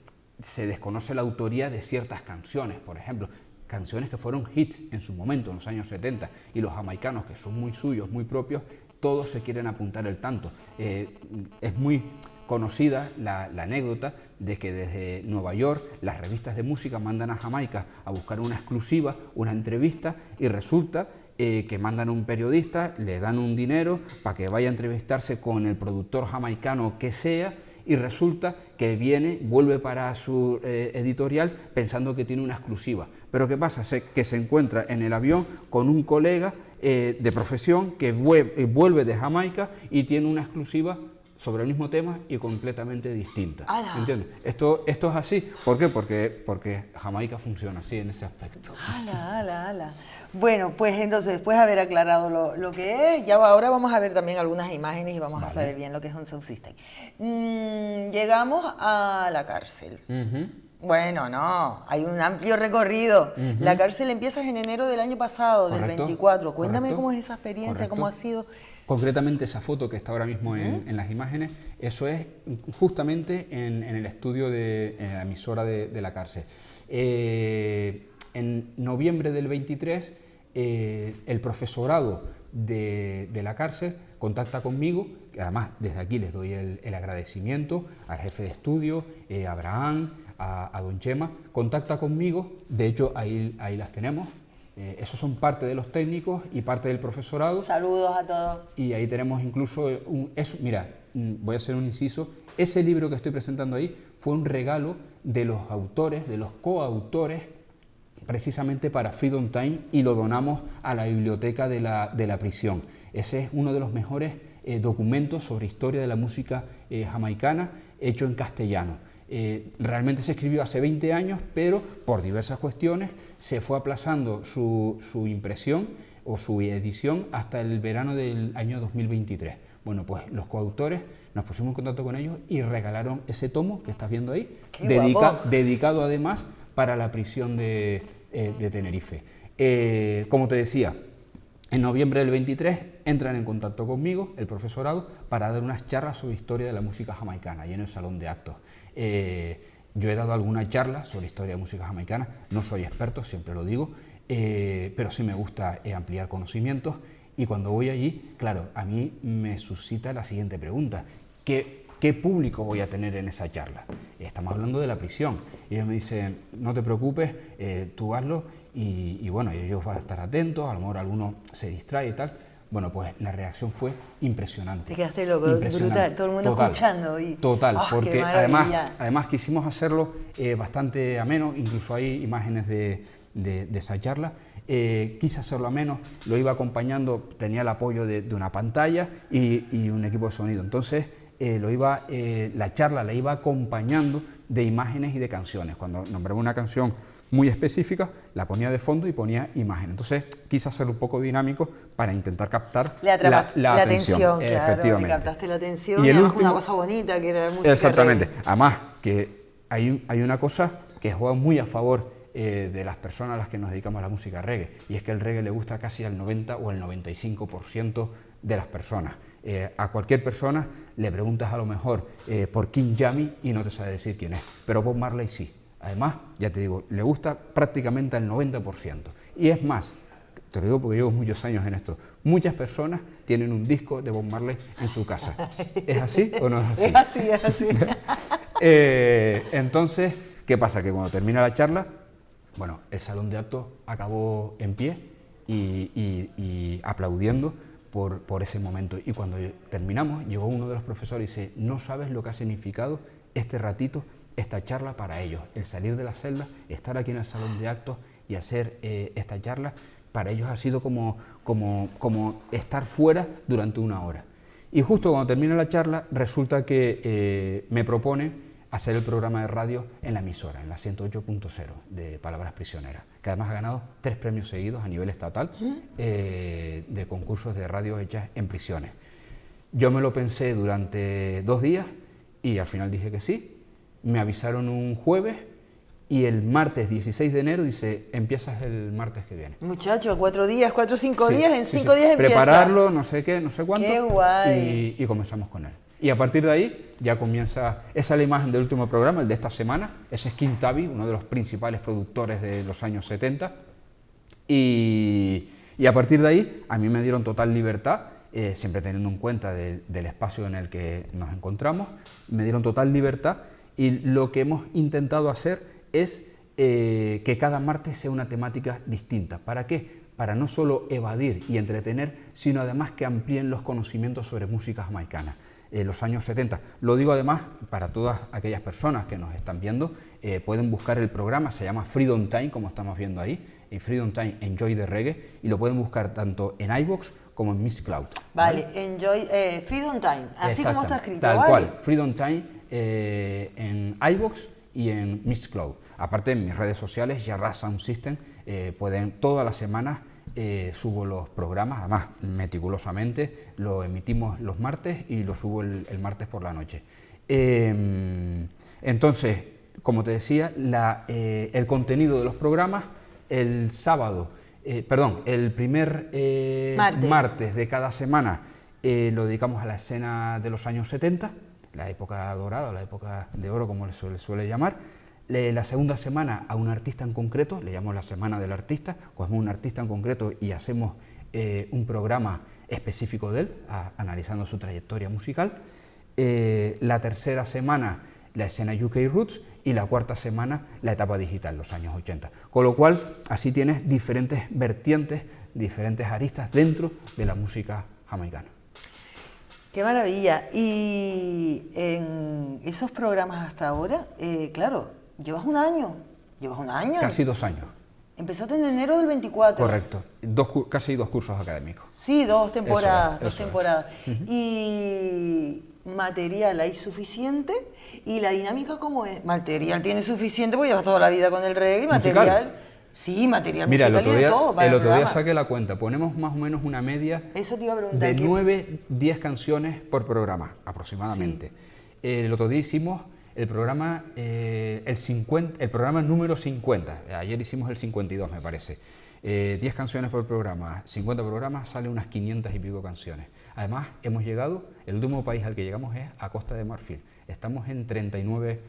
desconoce la autoría de ciertas canciones, por ejemplo, canciones que fueron hits en su momento, en los años 70, y los jamaicanos, que son muy suyos, muy propios, todos se quieren apuntar el tanto. Es muy conocida la anécdota de que desde Nueva York las revistas de música mandan a Jamaica a buscar una exclusiva, una entrevista, y resulta que mandan a un periodista, le dan un dinero para que vaya a entrevistarse con el productor jamaicano que sea, y resulta que vuelve para su editorial pensando que tiene una exclusiva. Pero ¿qué pasa? Que se encuentra en el avión con un colega de profesión que vuelve de Jamaica y tiene una exclusiva sobre el mismo tema y completamente distinta. ¿Entiendes? Esto es así. ¿Por qué? Porque Jamaica funciona así en ese aspecto. Bueno, pues entonces, después de haber aclarado lo que es, ya ahora vamos a ver también algunas imágenes y vamos a saber bien lo que es un sound system. Llegamos a la cárcel. Bueno, no, hay un amplio recorrido. La cárcel empieza en enero del año pasado, del 24. Cuéntame cómo es esa experiencia, cómo ha sido. Concretamente esa foto que está ahora mismo en las imágenes, eso es justamente en el estudio en la emisora de la cárcel. En noviembre del 23, el profesorado de la cárcel contacta conmigo, además desde aquí les doy el agradecimiento al jefe de estudio, a Abraham, a don Chema, contacta conmigo, de hecho ahí las tenemos. Esos son parte de los técnicos y parte del profesorado. Saludos a todos. Y ahí tenemos incluso, mira, voy a hacer un inciso, ese libro que estoy presentando ahí fue un regalo de los autores, de los coautores, precisamente para Freedom Time, y lo donamos a la biblioteca de la prisión. Ese es uno de los mejores documentos sobre historia de la música jamaicana hecho en castellano. Realmente se escribió hace 20 años, pero por diversas cuestiones se fue aplazando su impresión o su edición hasta el verano del año 2023. Bueno, pues los coautores nos pusimos en contacto con ellos y regalaron ese tomo que estás viendo ahí, dedicado además para la prisión de Tenerife. Como te decía, en noviembre del 23 entran en contacto conmigo, el profesorado, para dar unas charlas sobre historia de la música jamaicana, y en el salón de actos. Yo he dado alguna charla sobre historia de música jamaicana, no soy experto, siempre lo digo, pero sí me gusta ampliar conocimientos, y cuando voy allí, claro, a mí me suscita la siguiente pregunta: ¿qué público voy a tener en esa charla? Estamos hablando de la prisión. Y ellos me dicen, no te preocupes, tú hazlo, y bueno, ellos van a estar atentos, a lo mejor alguno se distrae y tal. Bueno, pues la reacción fue impresionante. Te quedaste loco, brutal, todo el mundo escuchando. Total, porque además quisimos hacerlo bastante ameno, incluso hay imágenes de esa charla. Quise hacerlo ameno, lo iba acompañando, tenía el apoyo de una pantalla y un equipo de sonido. Entonces, la charla la iba acompañando de imágenes y de canciones. Cuando nombraba una canción muy específica, la ponía de fondo y ponía imagen. Entonces quise hacerlo un poco dinámico para intentar captar la atención. Claro, efectivamente. le captaste la atención y además una cosa bonita que era la música. Exactamente. Reggae. Además que hay una cosa que juega muy a favor de las personas a las que nos dedicamos a la música reggae, y es que el reggae le gusta casi al 90 o al 95% de las personas. A cualquier persona le preguntas a lo mejor por King Yami y no te sabe decir quién es, pero Bob Marley sí. Además, ya te digo, le gusta prácticamente al 90%. Y es más, te lo digo porque llevo muchos años en esto, muchas personas tienen un disco de Bob Marley en su casa. ¿Es así o no es así? Es así. Entonces, ¿qué pasa? Que cuando termina la charla, bueno, el salón de actos acabó en pie y aplaudiendo por ese momento. Y cuando terminamos, llegó uno de los profesores y dice, no sabes lo que ha significado este ratito, esta charla para ellos. El salir de la celda, estar aquí en el salón de actos y hacer esta charla, para ellos ha sido como estar fuera durante una hora. Y justo cuando termina la charla, resulta que me propone hacer el programa de radio en la emisora, en la 108.0 de Palabras Prisioneras, que además ha ganado 3 premios seguidos a nivel estatal de concursos de radio hechas en prisiones. Yo me lo pensé durante 2 días y al final dije que sí. Me avisaron un jueves y el martes 16 de enero dice, empiezas el martes que viene. Muchachos, 4 días, 4 o 5 días, en 5 sí. días empieza. Prepararlo, no sé qué, no sé cuánto. ¡Qué guay! Y comenzamos con él. Y a partir de ahí ya comienza, esa es la imagen del último programa, el de esta semana. Ese es King Tubby, uno de los principales productores de los años 70. Y a partir de ahí a mí me dieron total libertad, siempre teniendo en cuenta del espacio en el que nos encontramos, me dieron total libertad y lo que hemos intentado hacer es que cada martes sea una temática distinta. ¿Para qué? Para no solo evadir y entretener, sino además que amplíen los conocimientos sobre música jamaicana. Los años 70. Lo digo además para todas aquellas personas que nos están viendo, pueden buscar el programa, se llama Freedom Time, como estamos viendo ahí, en Freedom Time Enjoy the Reggae, y lo pueden buscar tanto en iVoox como en Mixcloud. Vale, Enjoy, Freedom Time, así como está escrito, tal ¿vale? cual, Freedom Time en iVoox y en Mixcloud. Aparte en mis redes sociales, Yarras Sound System, pueden todas las semanas subo los programas, además meticulosamente, lo emitimos los martes y lo subo el martes por la noche. Entonces, como te decía, el contenido de los programas, el sábado, el primer martes de cada semana lo dedicamos a la escena de los años 70, la época dorada, la época de oro, como se le suele llamar. La segunda semana a un artista en concreto, le llamamos la semana del artista, cogemos un artista en concreto y hacemos un programa específico de él, analizando su trayectoria musical. La tercera semana la escena UK Roots y la cuarta semana la etapa digital, los años 80. Con lo cual, así tienes diferentes vertientes, diferentes aristas dentro de la música jamaicana. ¡Qué maravilla! Y en esos programas hasta ahora, claro, llevas un año. Casi 2 años. Empezaste en enero del 24. Correcto, casi 2 cursos académicos. Sí, 2 temporadas. Eso es. Y material hay suficiente, y la dinámica ¿cómo es? Material tiene suficiente porque llevas toda la vida con el reggae, material... Sí, material musical. Mira, y de todo para el otro día programa. saqué la cuenta, ponemos más o menos una media Eso te iba a preguntar, de 9-10 canciones por programa, aproximadamente. Sí. El otro día hicimos el programa, el programa número 50, ayer hicimos el 52 me parece. 10 canciones por programa, 50 programas, salen unas 500 y pico canciones. Además, hemos llegado, el último país al que llegamos es a Costa de Marfil. Estamos en 39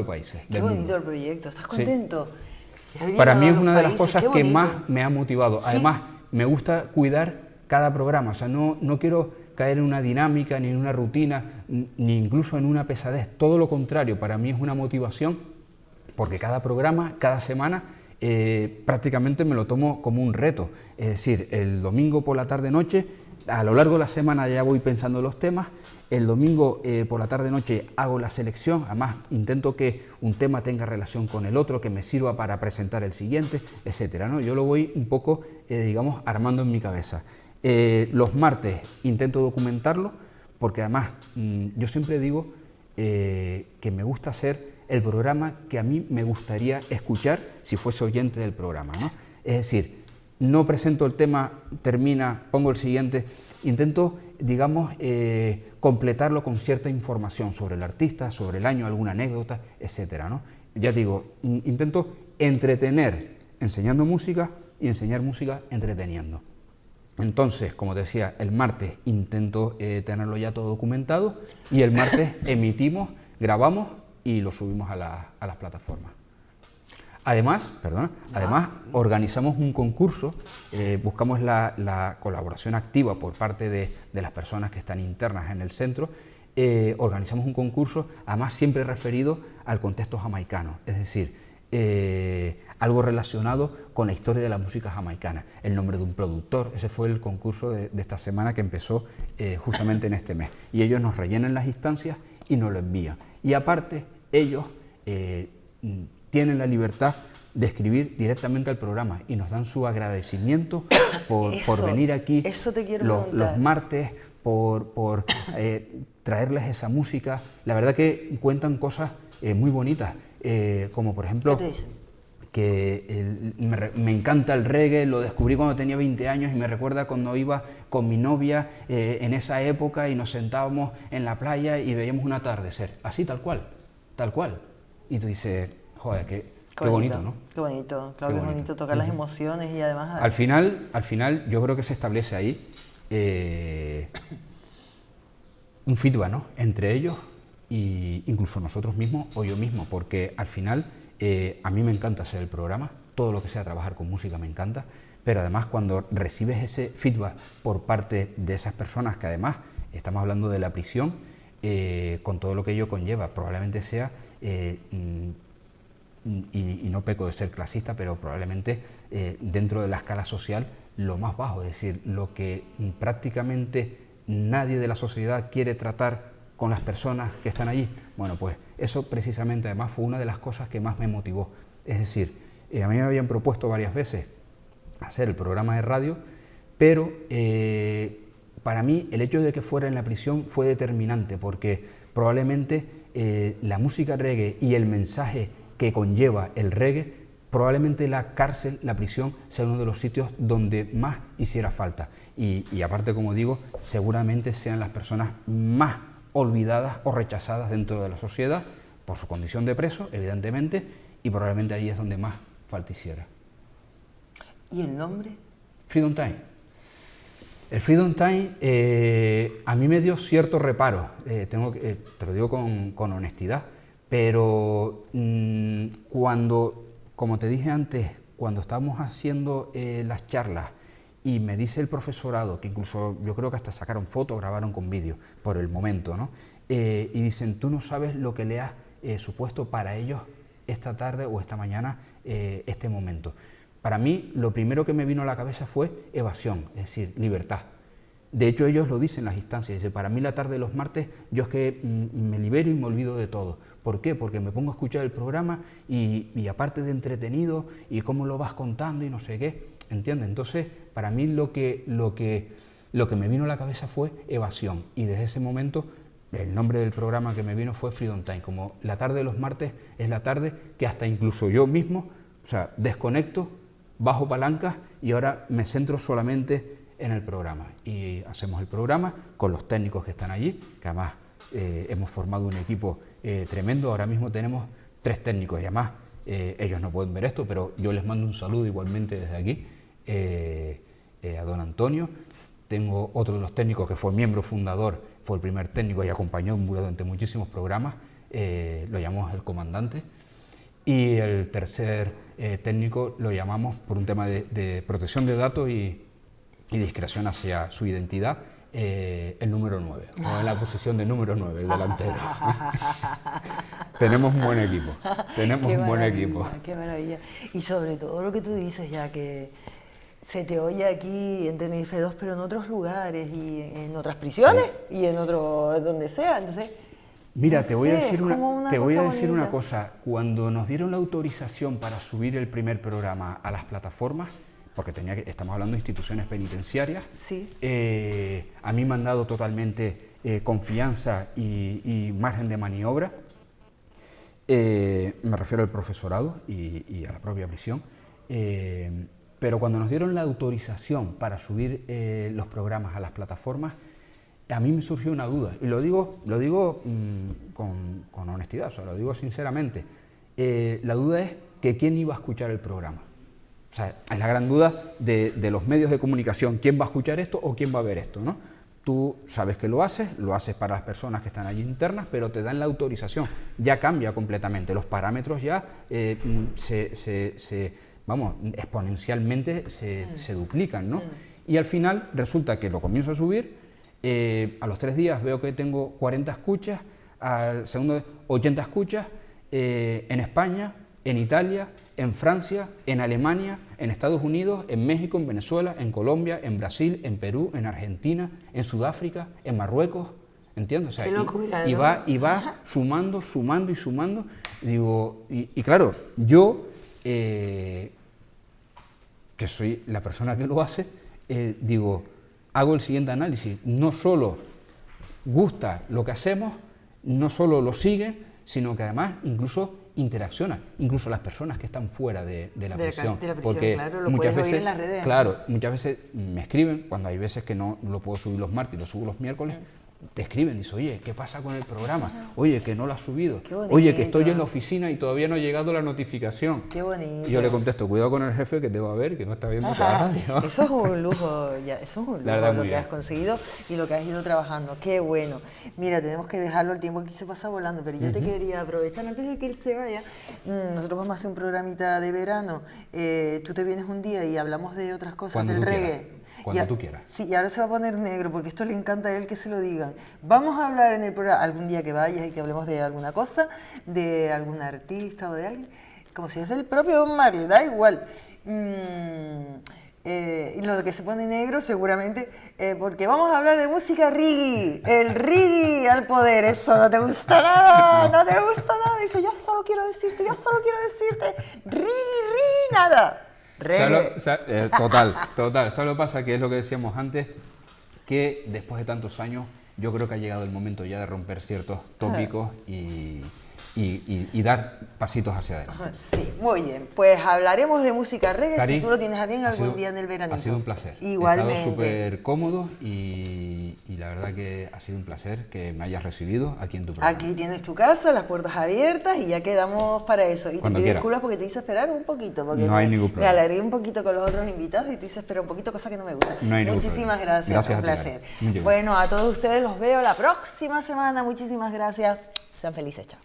países. Qué bonito el proyecto, ¿estás contento? Sí. Para mí es una de las cosas que más me ha motivado. ¿Sí? Además, me gusta cuidar cada programa, o sea, no quiero caer en una dinámica, ni en una rutina, ni incluso en una pesadez. Todo lo contrario, para mí es una motivación, porque cada programa, cada semana, prácticamente me lo tomo como un reto. Es decir, el domingo por la tarde-noche, a lo largo de la semana ya voy pensando los temas, el domingo por la tarde-noche hago la selección, además intento que un tema tenga relación con el otro, que me sirva para presentar el siguiente, etcétera, ¿no? Yo lo voy un poco, digamos, armando en mi cabeza. Los martes intento documentarlo, porque además yo siempre digo que me gusta hacer el programa que a mí me gustaría escuchar si fuese oyente del programa, ¿no? Es decir, no presento el tema, termina, pongo el siguiente, intento, digamos, completarlo con cierta información sobre el artista, sobre el año, alguna anécdota, etcétera, ¿no? Ya digo, intento entretener enseñando música y enseñar música entreteniendo. Entonces, como decía, el martes intento tenerlo ya todo documentado y el martes emitimos, grabamos y lo subimos a las plataformas. Además, organizamos un concurso, buscamos la colaboración activa por parte de las personas que están internas en el centro, organizamos un concurso, además siempre referido al contexto jamaicano, es decir, algo relacionado con la historia de la música jamaicana, el nombre de un productor. Ese fue el concurso de esta semana que empezó justamente en este mes, y ellos nos rellenan las instancias y nos lo envían, y aparte ellos tienen la libertad de escribir directamente al programa y nos dan su agradecimiento por venir aquí eso te quiero los martes, por traerles esa música. La verdad que cuentan cosas muy bonitas, como por ejemplo que me encanta el reggae, lo descubrí cuando tenía 20 años y me recuerda cuando iba con mi novia en esa época y nos sentábamos en la playa y veíamos un atardecer, así tal cual, y tú dices, joder, qué bonito, ¿no? Qué bonito, claro que es bonito tocar las emociones y además... Al final yo creo que se establece ahí un feedback, ¿no?, entre ellos e incluso nosotros mismos o yo mismo, porque al final a mí me encanta hacer el programa, todo lo que sea trabajar con música me encanta, pero además cuando recibes ese feedback por parte de esas personas, que además estamos hablando de la prisión, con todo lo que ello conlleva, probablemente sea, y no peco de ser clasista, pero probablemente dentro de la escala social lo más bajo, es decir, lo que prácticamente nadie de la sociedad quiere tratar con las personas que están allí. Bueno, pues eso precisamente además fue una de las cosas que más me motivó. Es decir, a mí me habían propuesto varias veces hacer el programa de radio, pero para mí el hecho de que fuera en la prisión fue determinante, porque probablemente la música reggae y el mensaje que conlleva el reggae, probablemente la cárcel, la prisión, sea uno de los sitios donde más hiciera falta. Y aparte, como digo, seguramente sean las personas más olvidadas o rechazadas dentro de la sociedad por su condición de preso, evidentemente, y probablemente ahí es donde más falta hiciera. ¿Y el nombre? Freedom Time. El Freedom Time a mí me dio cierto reparo, te lo digo con honestidad, pero cuando, como te dije antes, cuando estábamos haciendo las charlas y me dice el profesorado, que incluso yo creo que hasta sacaron fotos, grabaron con vídeo por el momento, ¿no? Y dicen, tú no sabes lo que le has supuesto para ellos esta tarde o esta mañana, este momento. Para mí, lo primero que me vino a la cabeza fue evasión, es decir, libertad. De hecho, ellos lo dicen en las instancias, dice, para mí la tarde de los martes, yo es que me libero y me olvido de todo. ¿Por qué? Porque me pongo a escuchar el programa y aparte de entretenido, y cómo lo vas contando y no sé qué, ¿entiendes? Entonces, para mí lo que me vino a la cabeza fue evasión, y desde ese momento el nombre del programa que me vino fue Freedom Time, como la tarde de los martes es la tarde que hasta incluso yo mismo, o sea, desconecto, bajo palancas y ahora me centro solamente en el programa. Y hacemos el programa con los técnicos que están allí, que además hemos formado un equipo tremendo. Ahora mismo tenemos 3 técnicos y además ellos no pueden ver esto, pero yo les mando un saludo igualmente desde aquí a don Antonio. Tengo otro de los técnicos que fue miembro fundador, fue el primer técnico y acompañó durante muchísimos programas, lo llamamos el comandante. Y el tercer técnico lo llamamos por un tema de protección de datos y discreción hacia su identidad, el número 9, o en la posición de número 9, el delantero. Tenemos un buen equipo, Qué maravilla. Y sobre todo lo que tú dices, ya que se te oye aquí en Tenerife 2, pero en otros lugares y en otras prisiones y en otro, donde sea, entonces... Mira, no te voy a sé, decir una cosa. Cuando nos dieron la autorización para subir el primer programa a las plataformas, porque estamos hablando de instituciones penitenciarias, sí. A mí me han dado totalmente confianza y margen de maniobra. Me refiero al profesorado y a la propia prisión. Pero cuando nos dieron la autorización para subir los programas a las plataformas, a mí me surgió una duda, y lo digo con honestidad, o sea, lo digo sinceramente. La duda es que quién iba a escuchar el programa. O sea, es la gran duda de los medios de comunicación, quién va a escuchar esto o quién va a ver esto, ¿no? Tú sabes que lo haces para las personas que están allí internas, pero te dan la autorización, ya cambia completamente, los parámetros ya exponencialmente se duplican, ¿no? Y al final resulta que lo comienzo a subir. A los 3 días veo que tengo 40 escuchas, al segundo 80 escuchas, en España, en Italia, en Francia, en Alemania, en Estados Unidos, en México, en Venezuela, en Colombia, en Brasil, en Perú, en Argentina, en Sudáfrica, en Marruecos, ¿entiendes? O sea, qué locura, y va sumando, digo, y claro, yo, que soy la persona que lo hace, digo, hago el siguiente análisis. No solo gusta lo que hacemos, no solo lo siguen, sino que además incluso interacciona, incluso las personas que están fuera de la prisión. Porque claro, lo muchas veces, oír en las redes. Claro, muchas veces me escriben, cuando hay veces que no lo puedo subir los martes y lo subo los miércoles, te escriben, dice, oye, ¿qué pasa con el programa? Oye, que no lo has subido. Oye, que estoy en la oficina y todavía no ha llegado la notificación. Qué bonito. Y yo le contesto, cuidado con el jefe que te va a ver, que no está viendo la radio. Eso es un lujo, ya, eso es un lujo lo que has conseguido y lo que has ido trabajando. Qué bueno. Mira, tenemos que dejarlo, el tiempo aquí se pasa volando, pero yo te quería aprovechar, antes de que él se vaya, nosotros vamos a hacer un programita de verano, tú te vienes un día y hablamos de otras cosas cuando del reggae. Cuando tú quieras. Sí, y ahora se va a poner negro, porque esto le encanta a él que se lo digan. Vamos a hablar en el programa, algún día que vayas y que hablemos de alguna cosa, de algún artista o de alguien, como si es el propio Bob Marley, da igual. Y lo que se pone negro seguramente, porque vamos a hablar de música reggae, el reggae al poder, eso no te gusta nada, no te gusta nada. Dice, yo solo quiero decirte, reggae, nada. Total. Solo pasa que es lo que decíamos antes, que después de tantos años yo creo que ha llegado el momento ya de romper ciertos tópicos y dar pasitos hacia adelante. Sí, muy bien. Pues hablaremos de música reggae, Cari, si tú lo tienes a bien algún día en el verano. Ha sido un placer. Igualmente. He estado súper cómodo y la verdad que ha sido un placer que me hayas recibido aquí en tu programa. Aquí tienes tu casa, las puertas abiertas y ya quedamos para eso. Y cuando te pido quiera. Disculpas porque te hice esperar un poquito, porque no hay ningún problema. Me alargué un poquito con los otros invitados y te hice esperar un poquito, cosa que no me gusta. No hay Muchísimas gracias, un placer. Bueno, a todos ustedes los veo la próxima semana. Muchísimas gracias. Sean felices, chao.